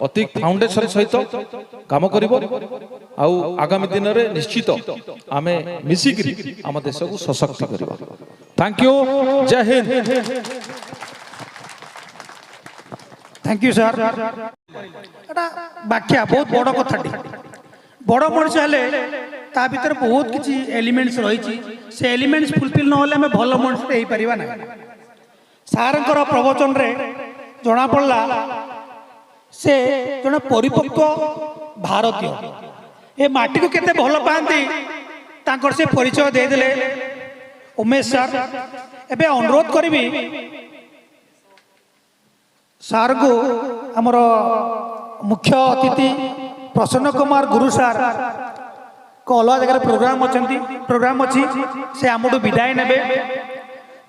अतिक फाउंडेशन सहित काम करिवो आउ आगामी दिन रे निश्चित आमे मिसिकरी आम देश को सशक्त करिवो थैंक यू जय हिंद थैंक यू सर बाक्या बहुत बड़ कथाटी बड़ मनुष्य हेले ତା ଭିତରେ ବହୁତ କିଛି ଏଲିମେଣ୍ଟସ୍ ରହିଛି। ସେ ଏଲିମେଣ୍ଟସ୍ ଫୁଲଫିଲ୍ ନହେଲେ ଆମେ ଭଲ ମଣିଷଟେ ହେଇପାରିବା ନାହିଁ। ସାର୍ଙ୍କର ପ୍ରବଚନରେ ଜଣାପଡ଼ିଲା ସେ ଜଣେ ପରିପକ୍ୱ ଭାରତୀୟ, ଏ ମାଟିକୁ କେତେ ଭଲ ପାଆନ୍ତି ତାଙ୍କର ସେ ପରିଚୟ ଦେଇଦେଲେ ଉମେଶ ସାର୍। ଏବେ ଅନୁରୋଧ କରିବି ସାର୍ଙ୍କୁ, ଆମର ମୁଖ୍ୟ ଅତିଥି ପ୍ରସନ୍ନ କୁମାର ଗୁରୁ ସାର୍ ଅଲଗା ଜାଗାରେ ପ୍ରୋଗ୍ରାମ ଅଛି, ସେ ଆମଠୁ ବିଦାୟ ନେବେ।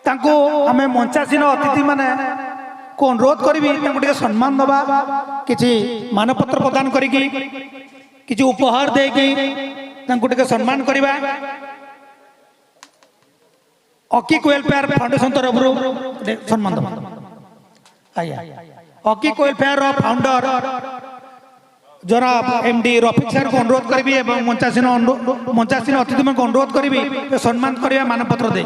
ତାଙ୍କୁ ଆମେ ମଞ୍ଚାସୀନ ଅତିଥି ମାନେ କୁ ଅନୁରୋଧ କରିବି ତାଙ୍କୁ ଟିକେ ସମ୍ମାନ ଦେବା, କିଛି ମାନପତ୍ର ପ୍ରଦାନ କରିକି କିଛି ଉପହାର ଦେଇକି ତାଙ୍କୁ ଟିକେ ସମ୍ମାନ କରିବା। ଅକିକ୍ ୱେଲଫେୟାର ଫାଉଣ୍ଡେସନ ତରଫରୁ ସମ୍ମାନ ଦେବା। ଆଜ୍ଞା, ଅକିକ୍ ୱେଲଫେୟାର ଫାଉଣ୍ଡର जनाब एमडी रफिक सर को अनुरोध करी और मंचासीन अतिथि को अनुरोध करी सम्मान करवा मानपत्र दे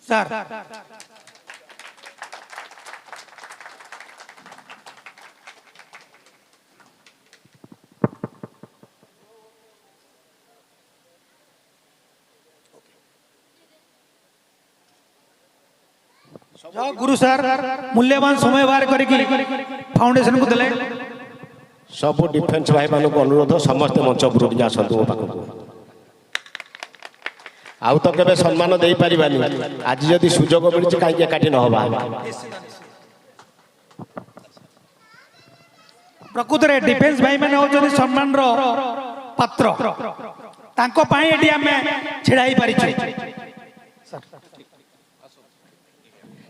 सर। गुरु सर मूल्यवान समय बाहर करी फाउंडेशन को देले। सब डिफेन्स भाई मान अनुरोध समस्ते मंच उपरକୁ आसतु मो पाखକୁ। आउ तो केबे सम्मान दे परिबानी, आज जदि सुजोग मिलछि काहे एकाठी न होबा। प्रकृत रे डिफेन्स भाई माने होचनि सम्मान रो पात्र, तांको पाई एडी हमें छिड़ाई परिछु।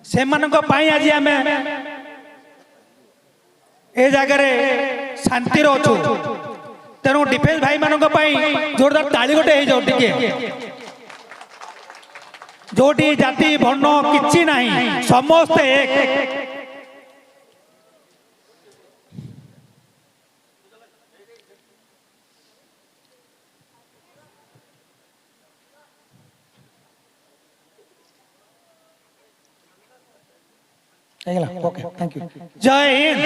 से मानको पाई आज हमें ए जगह शांति अच्छु। तेणु डिफेन्स भाई मान जोरदार ताली गोटे हो जाओ टिके, जोटी जाति वर्ण किछि नहीं समस्ते एक। Okay, thank you. जय हिंद।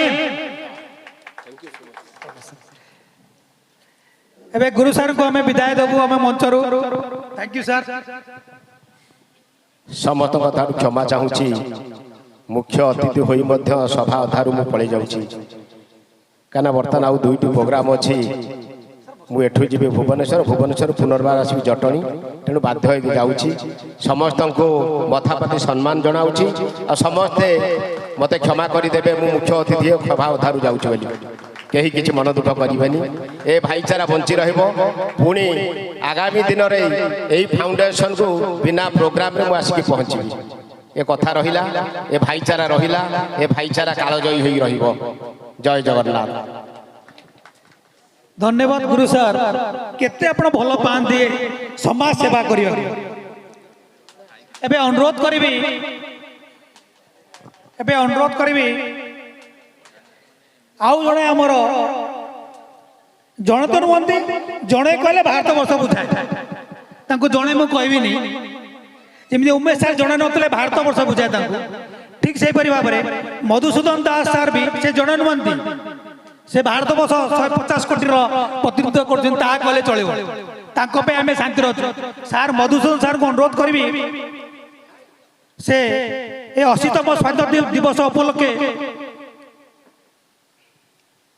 एबे गुरु सर को हमें विदाय देबू हमें मंचरू। Thank you sir. समस्त कथा क्षमा चाहूँगी, मुख्य अतिथि होई मध्य सभा अधारू मु पळै जाउछी, काना बर्तन आउ दुईटी प्रोग्राम अछि। मु एठु जीवे भुवनेश्वर पुनर्बार आसबि जटणी, तेणु बाध्य होई जाउछी। समस्त को मथापति सम्मान जनाउछी आ समस्ते मते क्षमा करिदेबे। मु मुख्य अतिथि सभा अधारू जाउछी बोली कहीं किसी मन दुख करें। ए भाईचारा बंची रहिबो। पुणी आगामी दिन रे एही फाउंडेशन को बिना प्रोग्राम रे मु आसिक पहुंची। ए कथा रहिला, ए भाईचारा रहिला, ए भाईचारा कालजयी होई रहिबो। जय जगन्नाथ। धन्यवाद गुरु सर। केते आपण भलो पांदी समाज सेवा करियो। एबे अनुरोध करिबी आउ जड़े आमर जड़े तो नुहति, जड़े कहले भारत वर्ष बुझाए, जड़े मुझे कहबी जमी उमेश सार जड़े नथिले भारत वर्ष बुझाए। ठीक से भाव में मधुसूदन दास सार भी से जड़े नुहति, से भारत वर्ष 150 कोटी प्रतिनिधित्व कर चलो। आम शांति अच्छु। सार मधुसूदन सार को अनुरोध करी से 80तम स्वाधीनता दिवस उपलक्षे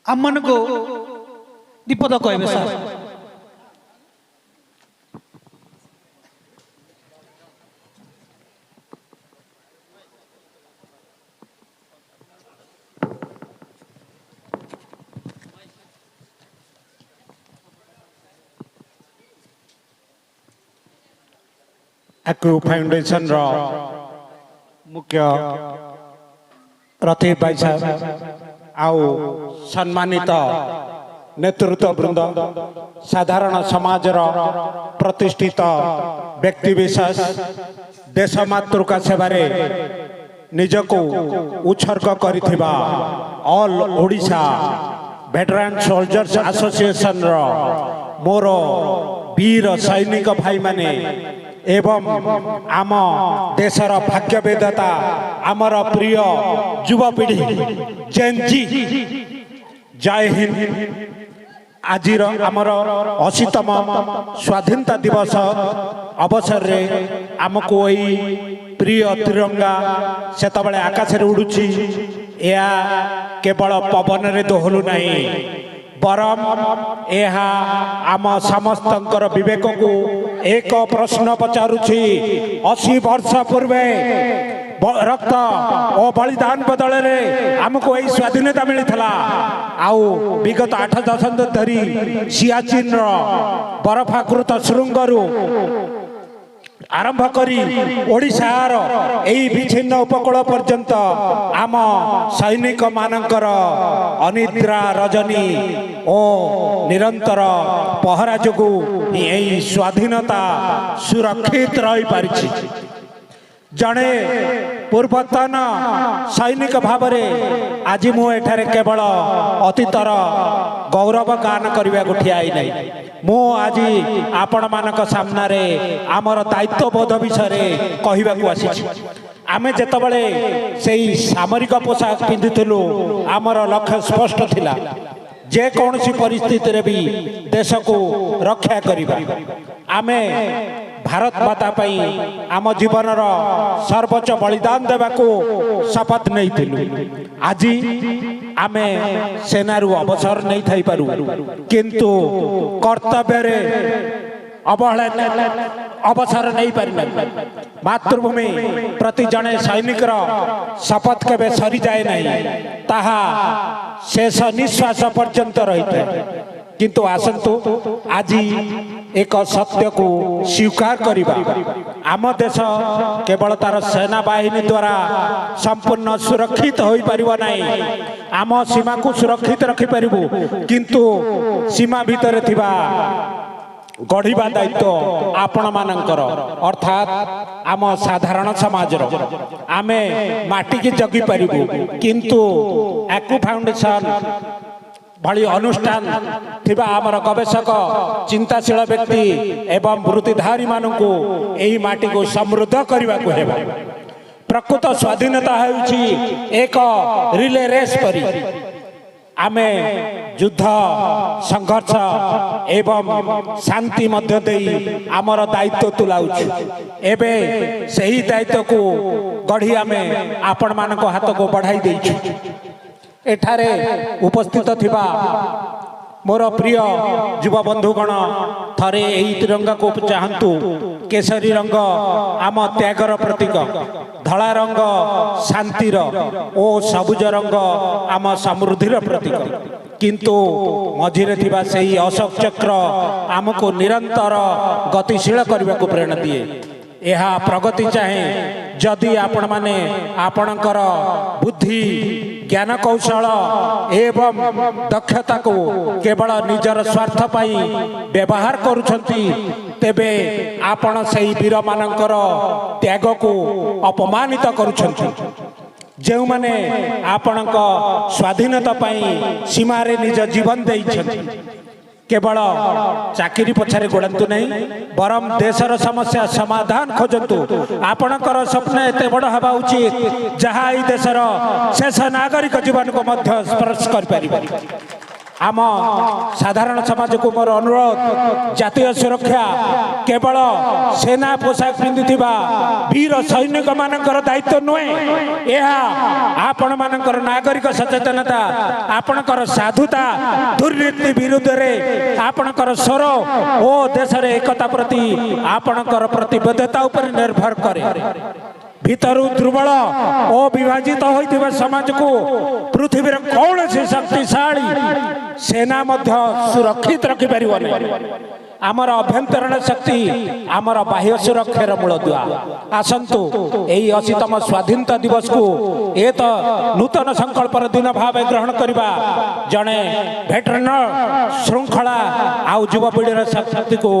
आम मन को दीपद कहबे सर। एक्यू फाउंडेशन रो मुख्य रथी भाई साहब आउ सम्मानित नेतृत्व वृंद, साधारण समाज प्रतिष्ठित व्यक्ति विशेष, देश मातृका सेवारे निजको उत्सर्ग करिथिबा ऑल ओडिशा वेटरान सोल्जर्स एसोसिएशन रो मोर वीर सैनिक भाई माने एवं आम देशर भाग्य वेदता आमर प्रिय युवपीढ़ी जेन जी, जय हिंद। ଆଜିର ଆମର 80ତମ ସ୍ୱାଧୀନତା ଦିବସ ଅବସରରେ ଆମକୁ ଏଇ ପ୍ରିୟ ତ୍ରିରଙ୍ଗା ସେତେବେଳେ ଆକାଶରେ ଉଡୁଛି। ଏହା କେବଳ ପବନରେ ଦୋହଲୁ ନାହିଁ, ବରଂ ଏହା ଆମ ସମସ୍ତଙ୍କର ବିବେକକୁ ଏକ ପ୍ରଶ୍ନ ପଚାରୁଛି। 80 ବର୍ଷ ପୂର୍ବେ ରକ୍ତ ଓ ବଳିଦାନ ବଦଳରେ ଆମକୁ ଏହି ସ୍ୱାଧୀନତା ମିଳିଥିଲା। ଆଉ ବିଗତ 8 ଦଶନ୍ଧି ଧରି ସିଆଚିନ୍ର ବରଫାକୃତ ଶୃଙ୍ଗରୁ ଆରମ୍ଭ କରି ଓଡ଼ିଶାର ଏହି ବିଚ୍ଛିନ୍ନ ଉପକୂଳ ପର୍ଯ୍ୟନ୍ତ ଆମ ସୈନିକ ମାନଙ୍କର ଅନିଦ୍ରା ରଜନୀ ଓ ନିରନ୍ତର ପହରା ଯୋଗୁଁ ଏହି ସ୍ୱାଧୀନତା ସୁରକ୍ଷିତ ରହିପାରିଛି। ଜଣେ ପୂର୍ବତନ ସୈନିକ ଭାବରେ ଆଜି ମୁଁ ଏଠାରେ କେବଳ ଅତୀତର ଗୌରବ ଗାନ କରିବାକୁ ଠିଆ ହେଇନାହିଁ। ମୁଁ ଆଜି ଆପଣମାନଙ୍କ ସାମ୍ନାରେ ଆମର ଦାୟିତ୍ୱବୋଧ ବିଷୟରେ କହିବାକୁ ଆସିଛି। ଆମେ ଯେତେବେଳେ ସେଇ ସାମରିକ ପୋଷାକ ପିନ୍ଧୁଥିଲୁ, ଆମର ଲକ୍ଷ୍ୟ ସ୍ପଷ୍ଟ ଥିଲା, ଯେକୌଣସି ପରିସ୍ଥିତିରେ ବି ଦେଶକୁ ରକ୍ଷା କରିବା। ଆମେ ଭାରତ ମାତା ପାଇଁ ଆମ ଜୀବନର ସର୍ବୋଚ୍ଚ ବଳିଦାନ ଦେବାକୁ ଶପଥ ନେଇଥିଲୁ। ଆଜି ଆମେ ସେନାରୁ ଅବସର ନେଇଥାଇପାରୁ, କିନ୍ତୁ କର୍ତ୍ତବ୍ୟରେ ଅବସର ନେଇପାରିବା। ମାତୃଭୂମି ପ୍ରତି ଜଣେ ସୈନିକର ଶପଥ କେବେ ସରିଯାଏ ନାହିଁ, ତାହା ଶେଷ ନିଶ୍ୱାସ ପର୍ଯ୍ୟନ୍ତ ରହିଥାଏ। କିନ୍ତୁ ଆସନ୍ତୁ ଆଜି ଏକ ସତ୍ୟକୁ ସ୍ୱୀକାର କରିବା, ଆମ ଦେଶ କେବଳ ତାର ସେନାବାହିନୀ ଦ୍ୱାରା ସମ୍ପୂର୍ଣ୍ଣ ସୁରକ୍ଷିତ ହୋଇପାରିବ ନାହିଁ। ଆମ ସୀମାକୁ ସୁରକ୍ଷିତ ରଖିପାରିବୁ, କିନ୍ତୁ ସୀମା ଭିତରେ ଥିବା ଗଢ଼ିବା ଦାୟିତ୍ୱ ଆପଣମାନଙ୍କର, ଅର୍ଥାତ୍ ଆମ ସାଧାରଣ ସମାଜର। ଆମେ ମାଟିକି ଜଗିପାରିବୁ, କିନ୍ତୁ ଆକୁ ଫାଉଣ୍ଡେସନ ଭଳି ଅନୁଷ୍ଠାନ ଥିବା ଆମର ଗବେଷକ, ଚିନ୍ତାଶୀଳ ବ୍ୟକ୍ତି ଏବଂ ବୃତ୍ତିଧାରୀମାନଙ୍କୁ ଏହି ମାଟିକୁ ସମୃଦ୍ଧ କରିବାକୁ ହେବ। ପ୍ରକୃତ ସ୍ୱାଧୀନତା ହେଉଛି ଏକ ରିଲେ ରେସ୍ ପରି। ଆମେ ଯୁଦ୍ଧ, ସଂଘର୍ଷ ଏବଂ ଶାନ୍ତି ମଧ୍ୟ ଦେଇ ଆମର ଦାୟିତ୍ୱ ତୁଲାଉଛୁ। ଏବେ ସେହି ଦାୟିତ୍ୱକୁ ଗଢ଼ି ଆମେ ଆପଣମାନଙ୍କ ହାତକୁ ବଢ଼ାଇ ଦେଇଛୁ। ଏଠାରେ ଉପସ୍ଥିତ ଥିବା ମୋର ପ୍ରିୟ ଯୁବବନ୍ଧୁଗଣ, ଥରେ ଏହି ତ୍ରିରଙ୍ଗାକୁ ଚାହାନ୍ତୁ। କେଶରୀ ରଙ୍ଗ ଆମ ତ୍ୟାଗର ପ୍ରତୀକ, ଧଳା ରଙ୍ଗ ଶାନ୍ତିର ଓ ସବୁଜ ରଙ୍ଗ ଆମ ସମୃଦ୍ଧିର ପ୍ରତୀକ। କିନ୍ତୁ ମଝିରେ ଥିବା ସେହି ଅଶୋକ ଚକ୍ର ଆମକୁ ନିରନ୍ତର ଗତିଶୀଳ କରିବାକୁ ପ୍ରେରଣା ଦିଏ। ଏହା ପ୍ରଗତି ଚାହେଁ ଯଦି ଆପଣମାନେ ଆପଣଙ୍କର ବୁଦ୍ଧି, ଜ୍ଞାନ କୌଶଳ ଏବଂ ଦକ୍ଷତାକୁ କେବଳ ନିଜର ସ୍ୱାର୍ଥ ପାଇଁ ବ୍ୟବହାର କରୁଛନ୍ତି, ତେବେ ଆପଣ ସେହି ବୀରମାନଙ୍କର ତ୍ୟାଗକୁ ଅପମାନିତ କରୁଛନ୍ତି, ଯେଉଁମାନେ ଆପଣଙ୍କ ସ୍ୱାଧୀନତା ପାଇଁ ସୀମାରେ ନିଜ ଜୀବନ ଦେଇଛନ୍ତି। କେବଳ ଚାକିରି ପଛରେ ଗୋଡ଼ାନ୍ତୁ ନାହିଁ, ବରଂ ଦେଶର ସମସ୍ୟା ସମାଧାନ ଖୋଜନ୍ତୁ। ଆପଣଙ୍କର ସ୍ୱପ୍ନ ଏତେ ବଡ଼ ହେବା ଉଚିତ, ଯାହା ଏହି ଦେଶର ଶେଷ ନାଗରିକ ଜୀବନକୁ ମଧ୍ୟ ସ୍ପର୍ଶ କରିପାରିବ। ଆମ ସାଧାରଣ ସମାଜକୁ ମୋର ଅନୁରୋଧ, ଜାତୀୟ ସୁରକ୍ଷା କେବଳ ସେନା ପୋଷାକ ପିନ୍ଧୁଥିବା ବୀର ସୈନିକ ମାନଙ୍କର ଦାୟିତ୍ୱ ନୁହେଁ, ଏହା ଆପଣମାନଙ୍କର ନାଗରିକ ସଚେତନତା, ଆପଣଙ୍କର ସାଧୁତା, ଦୁର୍ନୀତି ବିରୁଦ୍ଧରେ ଆପଣଙ୍କର ସ୍ୱର ଓ ଦେଶର ଏକତା ପ୍ରତି ଆପଣଙ୍କର ପ୍ରତିବଦ୍ଧତା ଉପରେ ନିର୍ଭର କରେ। ଭିତରୁ ଦୁର୍ବଳ ଓ ବିଭାଜିତ ହୋଇଥିବା ସମାଜକୁ ପୃଥିବୀର କୌଣସି ଶକ୍ତିଶାଳୀ ସେନା ମଧ୍ୟ ସୁରକ୍ଷିତ ରଖିପାରିବ ନାହିଁ। ଆମର ଅଭ୍ୟନ୍ତରୀଣ ଶକ୍ତି ଆମର ବାହ୍ୟ ସୁରକ୍ଷାର ମୂଳଦୁଆ। ଆସନ୍ତୁ ଏହି 80ତମ ସ୍ୱାଧୀନତା ଦିବସକୁ ଏ ତ ନୂତନ ସଂକଳ୍ପର ଦିନ ଭାବେ ଗ୍ରହଣ କରିବା। ଜଣେ ଭେଟରାନ ଶୃଙ୍ଖଳା ଆଉ ଯୁବପିଢ଼ିର ଶକ୍ତିକୁ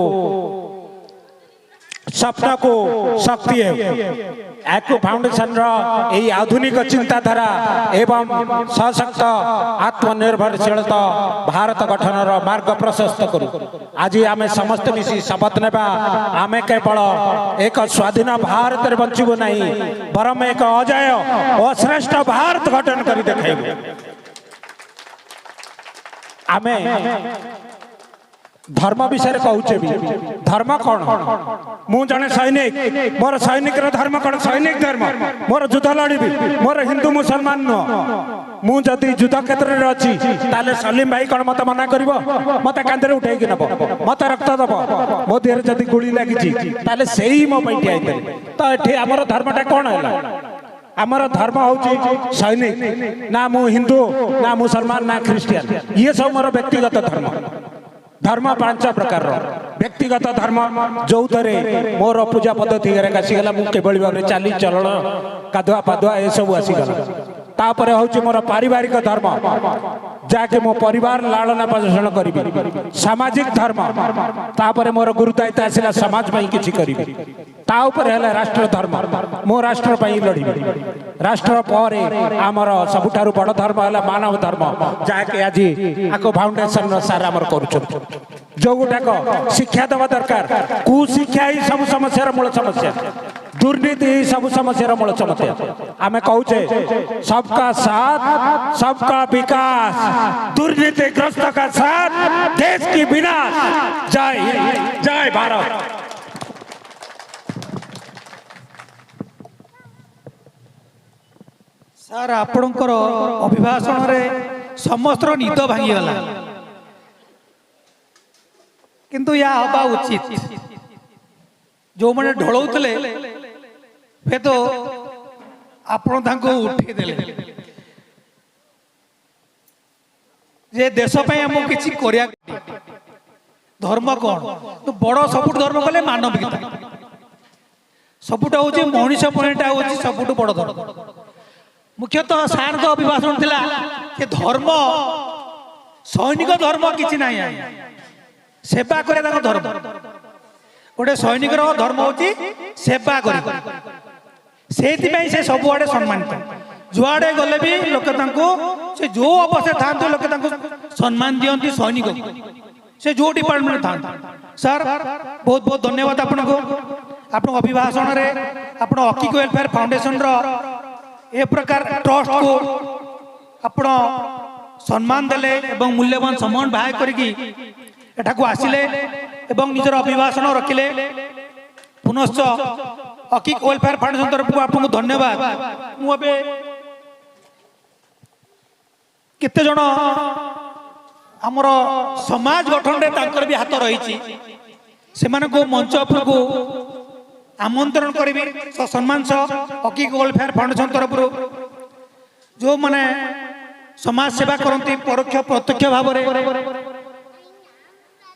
ସ୍ୱପ୍ନକୁ ଶକ୍ତି ଆକୁ ଫାଉଣ୍ଡେସନର ଏହି ଆଧୁନିକ ଚିନ୍ତାଧାରା ଏବଂ ସଶକ୍ତ ଆତ୍ମନିର୍ଭରଶୀଳତା ଭାରତ ଗଠନର ମାର୍ଗ ପ୍ରଶସ୍ତ କରୁ। ଆଜି ଆମେ ସମସ୍ତେ ମିଶି ଶପଥ ନେବା, ଆମେ କେବଳ ଏକ ସ୍ୱାଧୀନ ଭାରତରେ ବଞ୍ଚିବୁ ନାହିଁ, ବରଂ ଏକ ଅଜୟ ଓ ଶ୍ରେଷ୍ଠ ଭାରତ ଗଠନ କରି ଦେଖାଇବୁ। आमे धर्म विषय कहूचे भी धर्म कौन मु जने सैनिक मोर सैनिक धर्म कौन सैनिक धर्म मोर युद्ध लड़बी मोर हिंदू मुसलमान नुह मु जदि युद्ध क्षेत्र में अच्छी ताले सलीम भाई कौन मत मना करिवो मत कांधे उठे नब मत रक्त दब मो देह जदि गुली लगी ताले सेही मो पैठी आई तो एठी हमर धर्मटा कौन है आमर धर्म हूँ सैनिक ना मु हिंदू ना मुसलमान ना ख्रीस्टियान ये सब मोर व्यक्तिगत धर्म धर्म 5 प्रकार व्यक्तिगत धर्म जो थे मोर पूजा पद्धति आसीगला मुझे भाव में चाली चलन कादुआ पादुआ ये सब आसीगला तापर हूँ मोर पारिवारिक धर्म जहाँकि मो परिवार लालन पोषण करी सामाजिक धर्म तापर मोर गुरु दायित्व आसला समाज किसी करी है राष्ट्र धर्म मो राष्ट्र लड़ी राष्ट्र पर आमर सबुठारु बड़ धर्म है मानव धर्म जहाँकि आज आको फाउंडेशन सार आमर कर जो गुटाक शिक्षा देवा दरकार कुशिक्षा ही सब समस्या मूल समस्या दुर्नीति ही सब समस्या मूल समस्या आम कहूचे सबका साथ सबका विकास दुर्नीतिग्रस्त का साथ देश की विनाश जय जय भारत। सर आपणकर अभिभाषण रे समस्त निद भांगीगला किंतु या हवा उचित जो मैंने ढोलौले फे तो आपण उठे देले जे देश आमको किसी करिया धर्म कौन तो बड़ सबुठ धर्म कले मानविकता सबुटा हूँ मनीष पणीटा हूँ सबुठ बड़ धर्म मुख्यतः सार का अभिभाषण थिला कि धर्म सैनिक धर्म किसी ना सेवा करे धर्म गोटे सैनिक धर्म हूँ सेवा करे से सबुआड़े सम्मानित जुआड़े गले भी लोक से जो अवस्था था लोक सम्मान दिखती सैनिक से जो डिपार्टमेंट था सर बहुत बहुत धन्यवाद आपको आप अभिभाषण में आप अकिक वेलफेयर फाउंडेशन ए प्रकार ट्रस्ट को आपण सम्मान देले एवं मूल्यवान सम्मान बाहर करके आसिले एवं निजर अभिभाषण रखिले पुनश्च अकिक वेलफेयर फाउंडेशन तरफ आपको धन्यवाद मुझे केते जन आमर समाज गठन रे तांकर भी हाथ रही से मंच उपरको आमंत्रण करी सम्मान सह अकिक वेलफेयर फाउंडेशन तरफ जो माने समाज सेवा करती परोक्ष प्रत्यक्ष भाव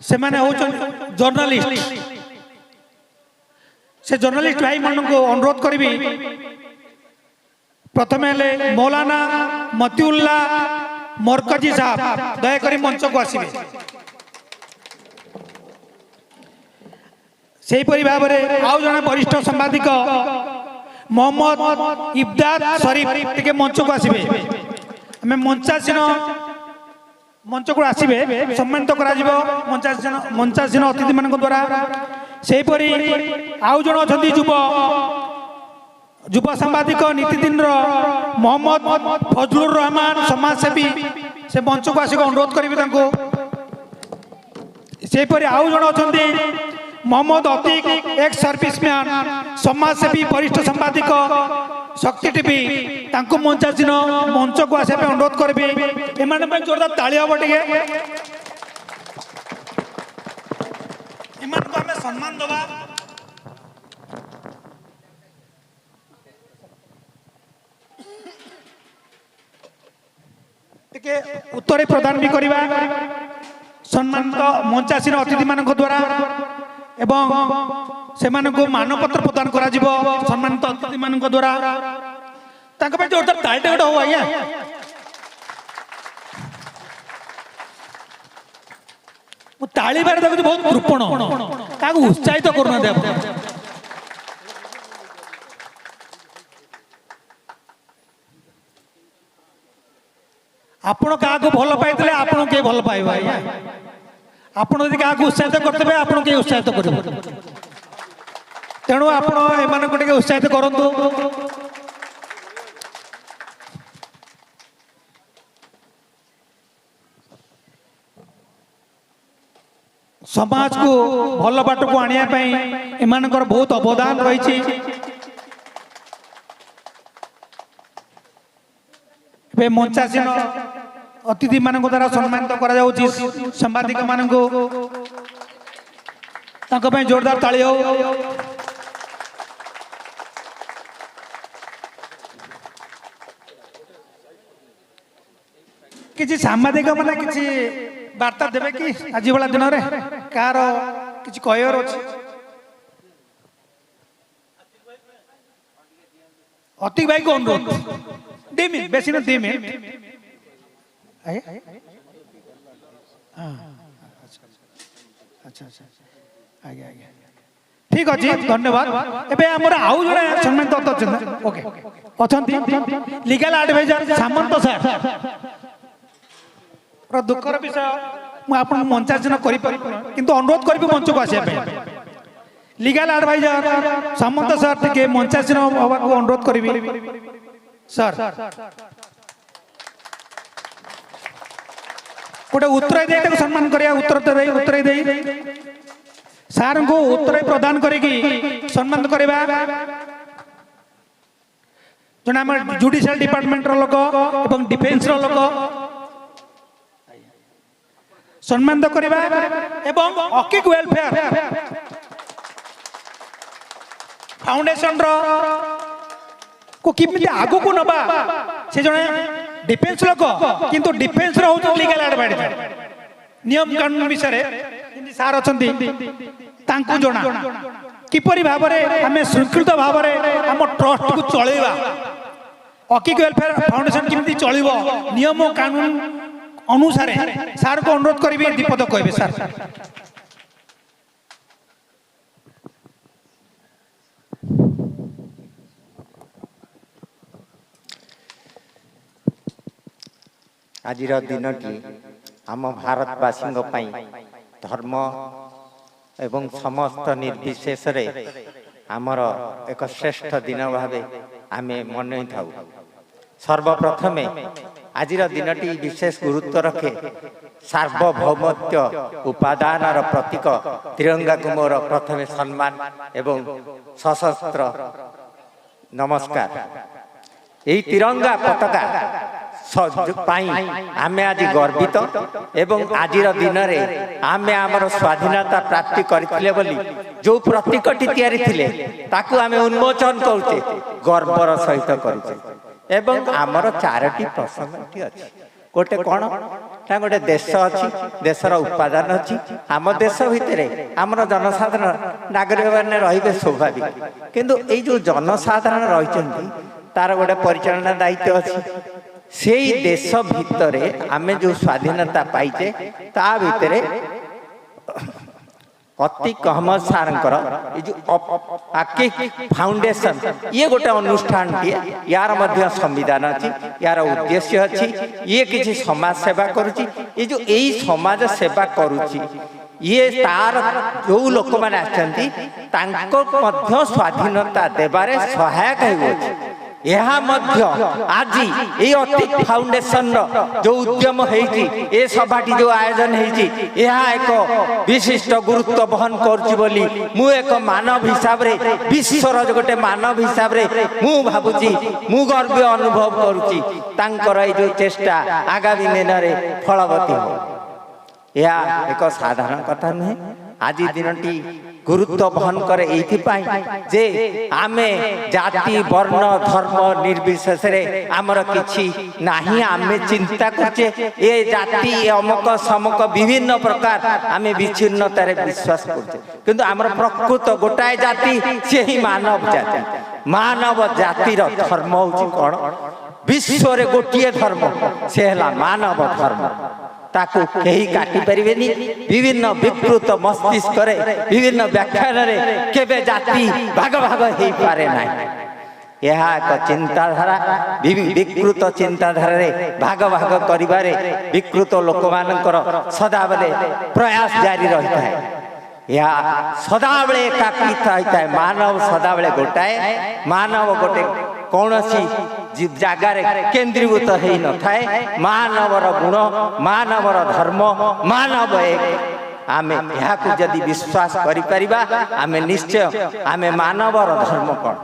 से माने जर्नलिस्ट से जर्नलिस्ट भाई मान को अनुरोध करी प्रथम मौलाना मतिउल्ला मरकजी साहब दयाकोरी मंच को आसवे सेहीपरि भाव में आउ जड़े वरिष्ठ सांबादिक मोहम्मद इब्दाद शरीफ टे मंच को आसवे आम मंच को आसवे सम्मानित मंचासीन अतिथि मान द्वारा सेहीपरि आउ जन अच्छा युव सांबादिक नीतिदिन मोहम्मद फजलुर रहमान समाजसेवी से मंच को आसिक अनुरोध करी सेहीपरि आउ जन अच्छा मोहम्मद अतीक एक सर्विसमैन समाजसेवी वरिष्ठ सांबादिक शक्ति टीवी तांको मंचासीन मंच को आसा अनुरोध करी एमाने जोरदार ताली हम टे आम सम्मान दबा टे उत्तर प्रदान भी करवा सम्मानित मंचासीन अतिथि मान द्वारा एवं से मानपत्र प्रदान करा सम्मानित अतिथि मान द्वारा जोरदार तालीटे गोटे हो आज्ञा ताली बारे देखुची बहुत कृपण क्या उत्साहित करना आपण क्या भल पाई आपण किए भल पाइब आज्ञा आपण क्या उत्साहित करते आपण किए उत्साहित कर तेणु आपण एम उत्साहित करूँ समाज को भल बाट को आनिया एमानकर बहुत अवदान रही। मंचासीन अतिथि मान द्वारा सम्मानित करा जाउछि। सांबादिक मान जोरदार ताली हो। किसी सांबादिक मैंने किसी वार्ता देवे कि आज वाला दिन में कार किसी कहर अच्छे अतिक भाई को अनुरोध 2 मिनट बेसी ना 2 मिनट अच्छा अच्छा आज्ञा आज्ञा ठीक अच्छे धन्यवाद। एबे हमर आउ जने सम्मानित अच्छा ओके अछंती लीगल एडवाइजर सामंत सर दुखर विषय मुझे मंचासन कर अनुरोध करी मंच को आसा लीगल एडवाइजर सामंत सर टे मंचासन हवा को अनुरोध करी सर गोटे उत्तर दे सम्मान करिया उत्तर दे सार को उत्तर प्रदान करी सम्मान करवा जन आम जुडिशियल डिपार्टमेंट लोक और डिफेन्स लोक सम्मानित करवा एवं अकिक वेलफेयर फाउंडेशन को किमिति आगु को नबा से जने डिफेन्स लोक किंतु डिफेन्स रो लीगल एडवाइजर नियम कानून विषय सार अछंती तांकु जणा किपरि भाव रे हमें श्रृंखलित भाव रे हम ट्रस्ट को चलेबा अकिक वेलफेयर फाउंडेशन किमिति चलिबो नियम कानून अनुसार सार को अनुरोध करी दीपद कहे सर आज दिन की आम भारतवासी धर्म एवं समस्त निर्विशेष आमर एक श्रेष्ठ दिन भाव आम मन था। सर्वप्रथम आज दिनटी विशेष गुरुत्व रखे सार्वभौमत्व उपादान प्रतीक तिरंगा को मोर प्रथम सम्मान एवं सशस्त्र नमस्कार। यही तिरंगा पताका आमे आज गर्वित एवं आज दिन में आमे आमर स्वाधीनता प्राप्ति करथिले बोली जो प्रतीकटी तैयारी थिले ताकू आमे उन्मोचन करुचे गर्वर सहित करुचे एवं आमर 4टी प्रसंगटी अच्छी गोटे कौन ना गोटे देश अच्छी देशर उपादान अच्छी आम देश भितर आमर जनसाधारण नागरिक मैंने रे स्वाभाविक किंतु ये जो जनसाधारण रही तार गोटे परिचालना दायित्व अच्छी से देश भितर आमे जो स्वाधीनता पाइचे ता भितर अतिक अहमद सार अकिक फाउंडेशन ये गोटे अनुष्ठान यार मध्य संविधान अच्छी यार उद्देश्य अच्छी ये किसी समाज सेवा करुची ये जो यही समाज सेवा करुची ये तार जो लोक मैंने आछंती तांको मध्य स्वाधीनता देबारे सहायक होउची। यहाँ मध्य आज ये अतिक फाउंडेशन जो उद्यम होती ए सभाटी जो आयोजन होती यहाँ एक विशिष्ट गुरुत्व बहन करुच्ची बोली मु एक मानव हिसाब रे विश्वर गोटे मानव हिसाब रे मु भाबुची मु गर्व अनुभव करुच्ची तांकर ए जो चेष्टा आगामी दिन में फलवती हो यह एक साधारण कथा नुहे। आज दिनटी गुरुत्व बहन करे जे आमे जाति वर्ण धर्म निर्विशेष आमर किछि नाही आमे चिंता करछे ए जाति अमक समक विभिन्न प्रकार आमे विच्छिन्नतार विश्वास करछे किंतु आमर प्रकृत गोटाए जाति से ही मानव जाति मानव जातिर धर्म होछि कोन विश्व रे गोटिए धर्म से हला मानव धर्म ताकू कहीं काटी परिवेनी विभिन्न विकृत मस्तिष्क विभिन्न व्याख्यान केबे जाति भाग भाग हो पारे ना यह एक चिंताधारा विकृत चिंताधारा भाग भाग करिबारे विकृत लोक मानकर सदाबले प्रयास जारी रहता है। यह सदाबले एकाकृत होता है मानव सदाबले गोटाए मानव गोटे कौन सी जगार केन्द्रीभूत हो न थाए मानवर गुण मानवर धर्म मानव एक आमे एहाकु जदि विश्वास करि परिबा आमे निश्चय आमे मानवर धर्म कोन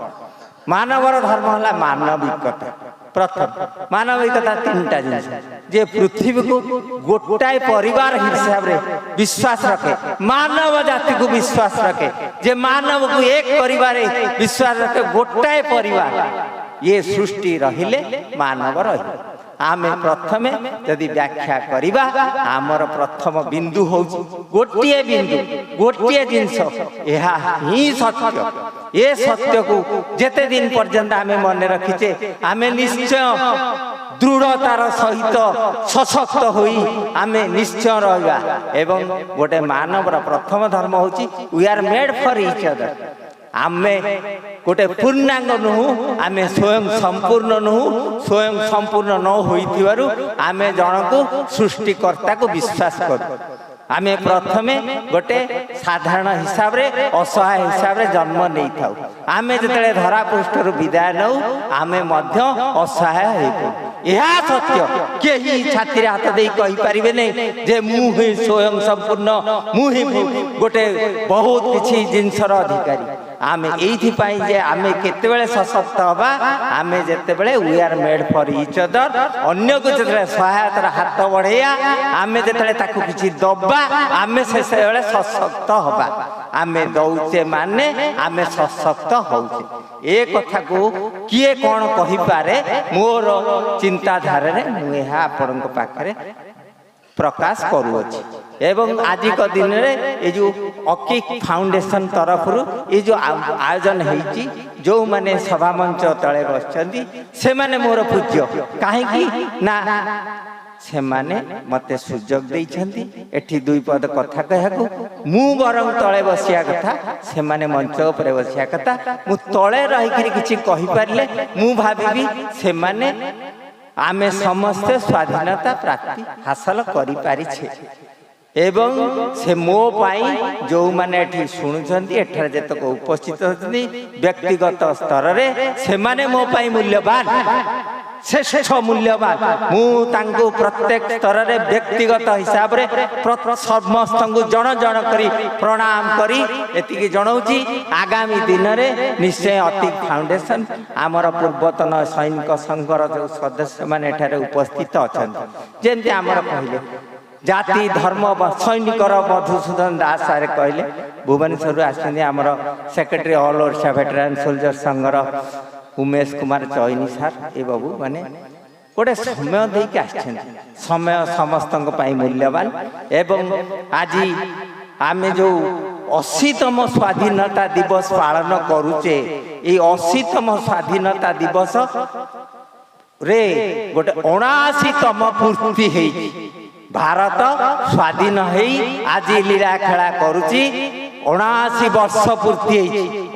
मानवर धर्म हला मानविकता प्रथम मानविकता तीनटा जिनिस जे पृथ्वी को गोटाए परिवार हिसाब रे विश्वास रखे मानव जाति को विश्वास रखे जे मानव को एक परिवार विश्वास रखे गोटाए परिवार ये सृष्टि रहिले मानव रहिले आमे प्रथमे यदि व्याख्या करिबा आमर प्रथम बिंदु हो गोटिए बिंदु गोटिए जिनस एहा ही सत्य ये सत्य को जेते दिन पर्यंत आमे मन रखिचे आमे निश्चय दृढ़तार सहित सशक्त होई आमे निश्चय रहबा एवं गोटे मानवर प्रथम धर्म होची we are made for each other आमे गोटे पूर्णांग नुहु आमे स्वयं संपूर्ण नुहु स्वयं संपूर्ण न होइथिबारु आमे जनकु सृष्टिकर्ता को विश्वास करू आमे प्रथमे गोटे साधारण हिसाब रे असहाय हिसाब रे जन्म नहीं थाउ आमे जतले धरा पृष्ठरु विदाय नौ आमे मध्य असहाय हेबु यह सत्य केही छाती हाथ दे कहि परिबे नै जे मु ही स्वयं संपूर्ण मु ही गोटे बहुत किछि जिनसर अधिकारी आमे एथि पाई जे आमे केते बेले सशक्त हबा आमे जेते बेले we are made for each other अन्य को जेते सहायतार हाथ बढ़ेया आमे जेते ताकू किछि दबा आमे से बेले सशक्त हबा आमे दउचे माने आमे सशक्त होउचे ए कथा को किए कोन कहि पारे मोर चिंताधारा रे मु एहा आपनक पाखरे प्रकाश करूअछि एवं आज का दिन रे ये जो अकिक फाउंडेशन तरफ ये जो आयोजन होती जो माने सभा मंच तले बसचंदी से माने मोर पूज्य काहे ना से माने मते सुजोग देइछंती एठी दुई पद कथा कहकु मु बरंग तले बसिया कथा से माने मंच ऊपर बसिया कथा मु तले रही कि किछि कहि पारले मु भाबिबी से माने आमे समस्त स्वाधीनता प्राप्ति हासिल करि पारि छे एवं से मो पाई जो माने एठी सुनुछंती एठार जेतक उपस्थित होछंती व्यक्तिगत स्तर रे से माने मो पाई मूल्यवान श्रेष्ठ मूल्यवान मु तांको प्रत्येक स्तर रे व्यक्तिगत हिसाब रे समस्त को जन जन करी प्रणाम करी एतिकी जणाउची आगामी दिन रे निश्चय अतिक फाउंडेशन आमर पूर्वतन सैनिक संघर जो सदस्य माने एठारे उपस्थित अछंती जेंति आमर कहिले जाति धर्म सैनिकर मधुसूदन दास सारे कहले भुवनेश्वर आसछन्ती आमर सेक्रेटरी ऑल ओडिशा वेटरान सोल्जर संघर उमेश कुमार चैनी सार ए बाबू माने गोटे समय देके आसछन्ती समय समस्त मूल्यवान एवं आज आमे जो 80तम स्वाधीनता दिवस पालन करूचे ये 80तम स्वाधीनता दिवस रे गोटे 79तम पूर्ति है भारत स्वाधीन है आज लीला खेला करुची 79 वर्ष पूर्ति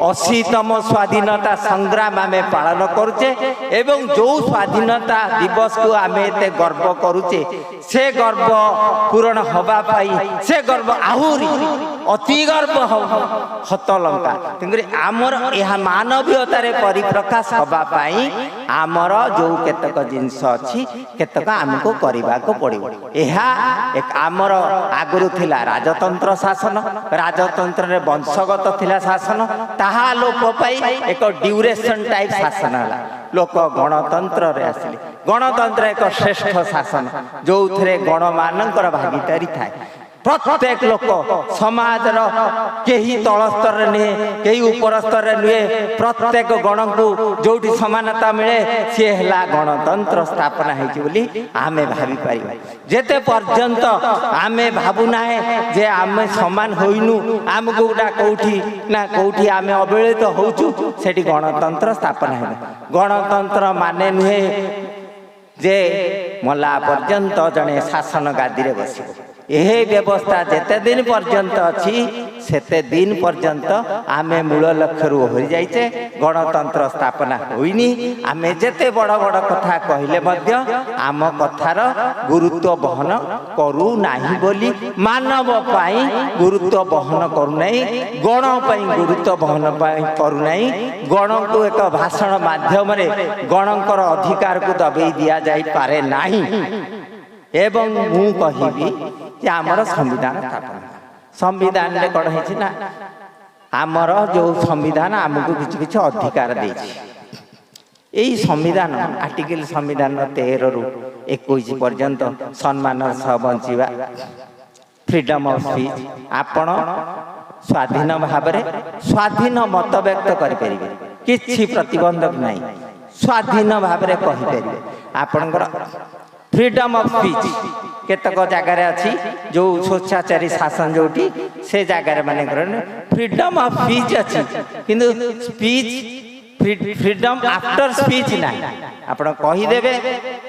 80तम स्वाधीनता संग्राम आमे पालन करुचे एवं जो स्वाधीनता दिवस को आमे एते गर्व करुचे से गर्व पूरण हवा पाई से गर्व आहुरी अति गर्व हत लंका तेंगरे आमर यह मानवीयता रे परिप्रकाश हवा पाई आमर जो केतक जिंस अछि केतक हमको करबा को पड़िबो एहा एक आमर आगुरु थिला राजतंत्र शासन राजतंत्र रे वंशगत थिला शासन ताहा लोक पाई एक ड्यूरेशन टाइप शासन हला लोक गणतंत्र रे आसिले गणतंत्र एक श्रेष्ठ शासन जो थरे गण मानकर भागीदारी थाए प्रत्येक लोक समाज कहीं तल स्तर नुहे कहीं उपर स्तर नुहे प्रत्येक गण को जो समानता मिले सी है गणतंत्र स्थापना होती आमे भावी पारिबा जेते पर्यंत आमे भावुना जे आमे समान होइनु आमको गोटा कौठी ना कौठी आमे अवहेलित होचु सेठी गणतंत्र स्थापना है गणतंत्र माने नुहे जे मला पर्यंत जने शासन गादी रे बसिबो यह व्यवस्था जेते दिन पर्यंत अच्छी सेते दिन पर्यंत आमे मूल लक्ष्य रू हो जाइचे गणतंत्र स्थापना होइनी आमे जेते बड़ बड़ कथा कहले मध्य आम कथार गुरुत्व बहन करू नाही बोली मानव पाई गुरुत्व बहन करू नाही गण पाई गुरुत्व बहन पाई करू नाही गण को एक भाषण माध्यम रे गणकर अधिकार को दबेई दिया जाई पारे नाही एवं मु कहिबी जे आमर संविधान स्थापना संविधान रे कौन है ना आमर जो संविधान आमको किसी किसी अधिकार देछि यही संविधान आर्टिकल संविधान 13 रु 21 पर्यंत सम्मान सह बंचिबा फ्रीडम ऑफ स्पीच आपण स्वाधीन भाव स्वाधीन मत व्यक्त करें किसी प्रतिबंधक नहीं स्वाधीन भाव कहीपर आपणकर फ्रीडम ऑफ स्पीच केतक जगार अच्छी जो स्वेच्छाचारी शासन जोटी से जगार मान फ्रीडम ऑफ स्पीच अच्छी किंतु स्पीच फ्रीडम आफ्टर स्पीच ना आप कहीदेवे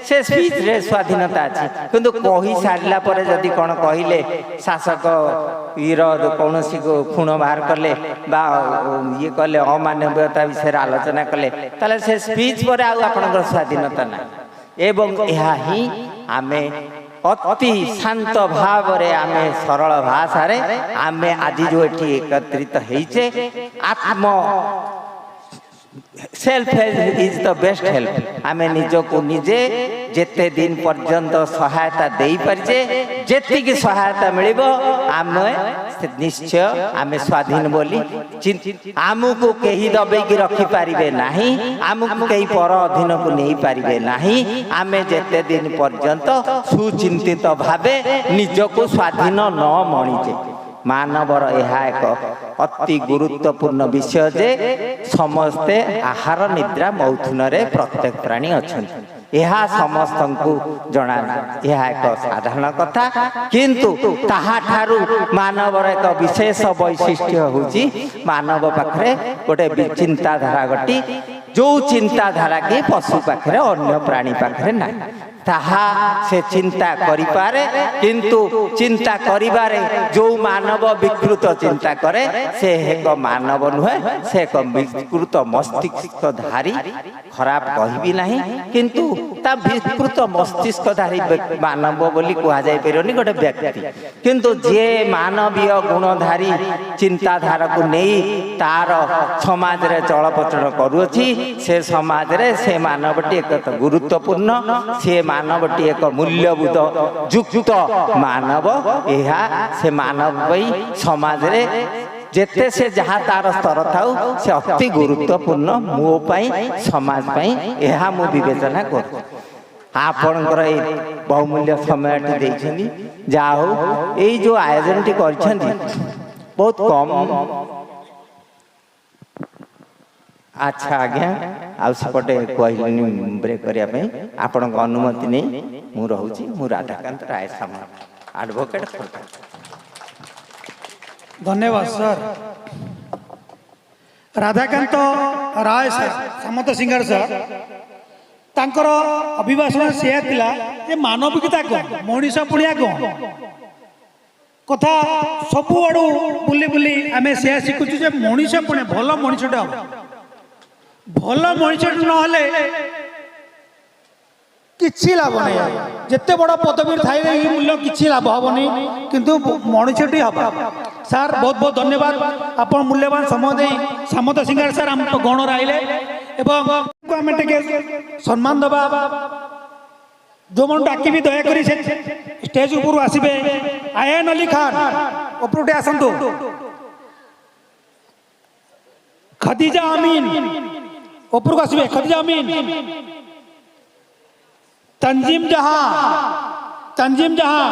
से स्पीच रे स्वाधीनता अच्छी किंतु कही सारा पर जदि कौन कहले शासक कौन को खुण बाहर कले ये कले अमानवीयता विषय आलोचना कले ताले से स्पीच पर आपनकर स्वाधीनता ना एवं यह ही आमे अति शांत भाव आमे सरल भाषा रे आमे आज जो एठी एकत्रित होइछे आत्म self help is the best help आमे निज को निजे जेते दिन पर्यंत सहायता देई परिजे जेतिकी सहायता मिलिबो आमे निश्चय आमे स्वाधीन बोली आमको कहीं दबे की रखी पारिबे नाही आमको कहीं पर अधीन को नहीं पारिबे नाही आमे जेते दिन पर्यंत सुचिंतित भावे निज को स्वाधीन न मणिजे मानवर यह एक अति गुरुत्वपूर्ण विषय जे समस्ते आहार निद्रा मौथुन रे प्रत्येक प्राणी अच्छा यह समस्त को जना यह एक साधारण कथा किंतु ताहा ठारू मानवर एक विशेष वैशिष्ट्य होची मानव पाखरे गोटे चिंताधारा गटी जो चिंताधारा की पशु पाखरे अन्य प्राणी पाखरे ना ताहा से चिंता करि पारे किंतु चिंता करिबारे जो मानव विकृत चिंता करे से एक मानव नुहे से एक विकृत मस्तिष्कधारी खराब कहबी नहीं किंतु ता विकृत मस्तिष्कधारी मानव बोली कहा जाय परनी गोटे व्यक्ति किंतु जे मानवीय गुणधारी चिंताधारा को नहीं तार समाज रे चलप्रचल करूछि से समाज रे से मानवटी एक गुरुत्वपूर्ण से मानवटी एक मूल्यबोध युक्त मानव यह से मानव समाज रे जेते से जहाँ तार स्तर था से अति गुरुत्वपूर्ण मो पाई समाज पाई यह मु विवेचना कर आपणकर बहुमूल्य समय देइछनी जा हो यही जो आयोजन टी करछनी बहुत कम अच्छा आज्ञा आपटे कहनी ब्रेक करने आपण अनुमति नहीं मु रहूची मु राधाकांत राय सामंत एडवोकेट धन्यवाद सर राधाकांत राय सर सामंत सिंगर सर तांकर अभिभाषण से जे मानविकता कौन मनीष पुणिया कौन कथा सबु आड़ू बुली बुली आम से शिखुचु जे मनीष पुणे भल मनीषटा हम भल मनीष नहले किछि लाभ नहीं जिते बड़ पदवी थाई मूल्य किछि लाभ हेनी किंतु मनीषटी हम सार बहुत बहुत धन्यवाद आप मूल्यवान समय दे सामंत सिंगार सार आम गण आइले एवं आम सम्मान दबा जो मन डाक भी दयाकोरी स्टेज ऊपर आसबे आयन अली खान उपरुटे आसतु खदीजा अमीन ऊपर को आसबे खदीजा अमीन तंजीम जहां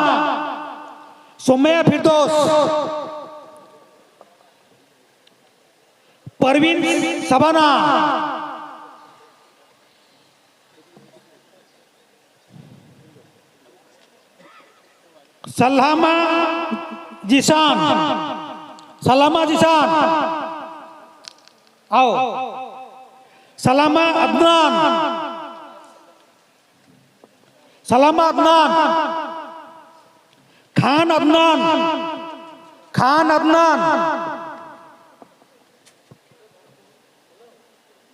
सुमैया फिरदौस परवीन सबाना सलामा जिशान आओ सलामा अदनान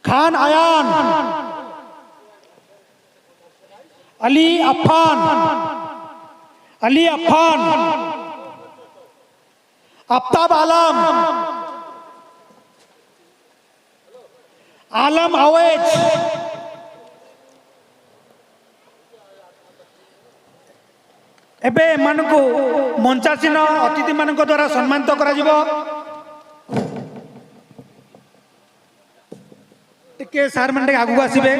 खान आयान अली अफान आफ्ताब आलम अवैज एबे एमानकु मंचासीन अतिथि मानक द्वारा सम्मानित करा जिवो। टिके सार माने आगु आसीबे।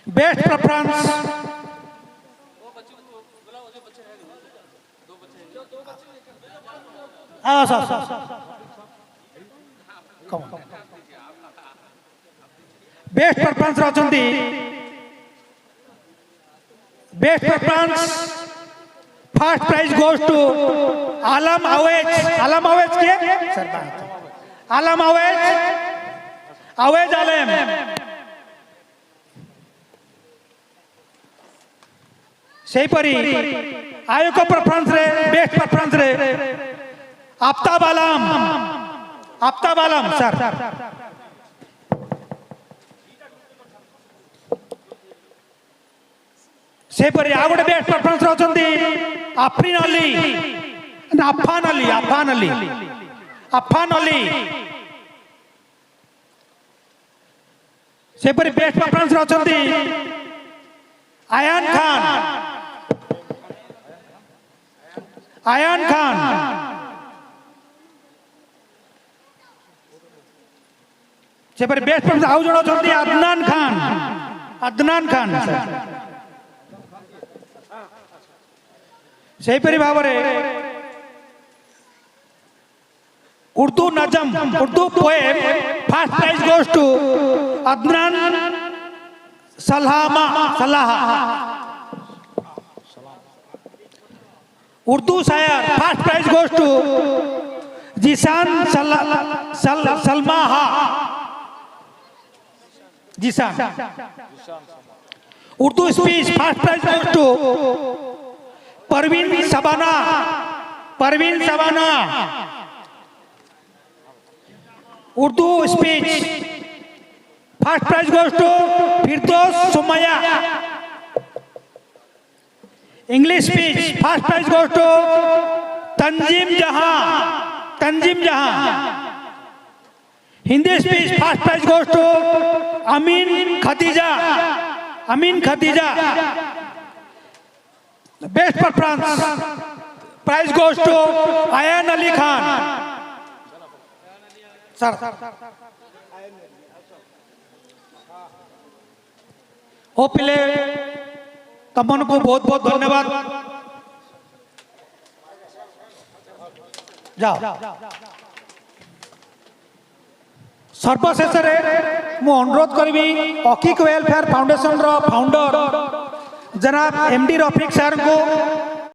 बेस्ट प्रेफरेंस बेस्ट प्रेफरेंस रचंती। Best preference first prize goes to Alam Awez. Alam Awez के आलम अवेज अवेज आलम। सेहीपरी आयोग प्रेफरेंस रे बेस्ट प्रेफरेंस रे आफ्ताब आलम। आफ्ताब आलम सर। सेहीपरी आ गोटे बेस्ट प्रेफरेंस रचंती आफरीन अली अफान अली। अफान अली अफान अली। सेहीपरी बेस्ट प्रेफरेंस रचंती आयान खान। आयान खान। सेहीपरी बेस्ट प्रेफरेंस आउ जण अछंती अदनान खान। अदनान खान सेहीपरी भाव उर्दू नजम Urdu poem first prize goes to Adnan Salama Salaha. Urdu शायर first prize goes to Jisan Salmaha. Jisan. Urdu speech first prize goes to Parveen Shabana. Parveen Sabana. Urdu speech first prize goes to Firdous Sumaiya. English speech first prize goes to Tanzeem Jahan. Tanzeem Jahan. Hindi speech first prize goes to Amin Khadija. Amin Khadija. Best preference prize goes to Ayan Ali Khan sir. ओ पिले तमन को बहुत बहुत धन्यवाद। जाओ। सर्वशेष मु अनुरोध करी अकिक वेलफेयर फाउंडेशन रो फाउंडर जनाब एमडी रफिक सर को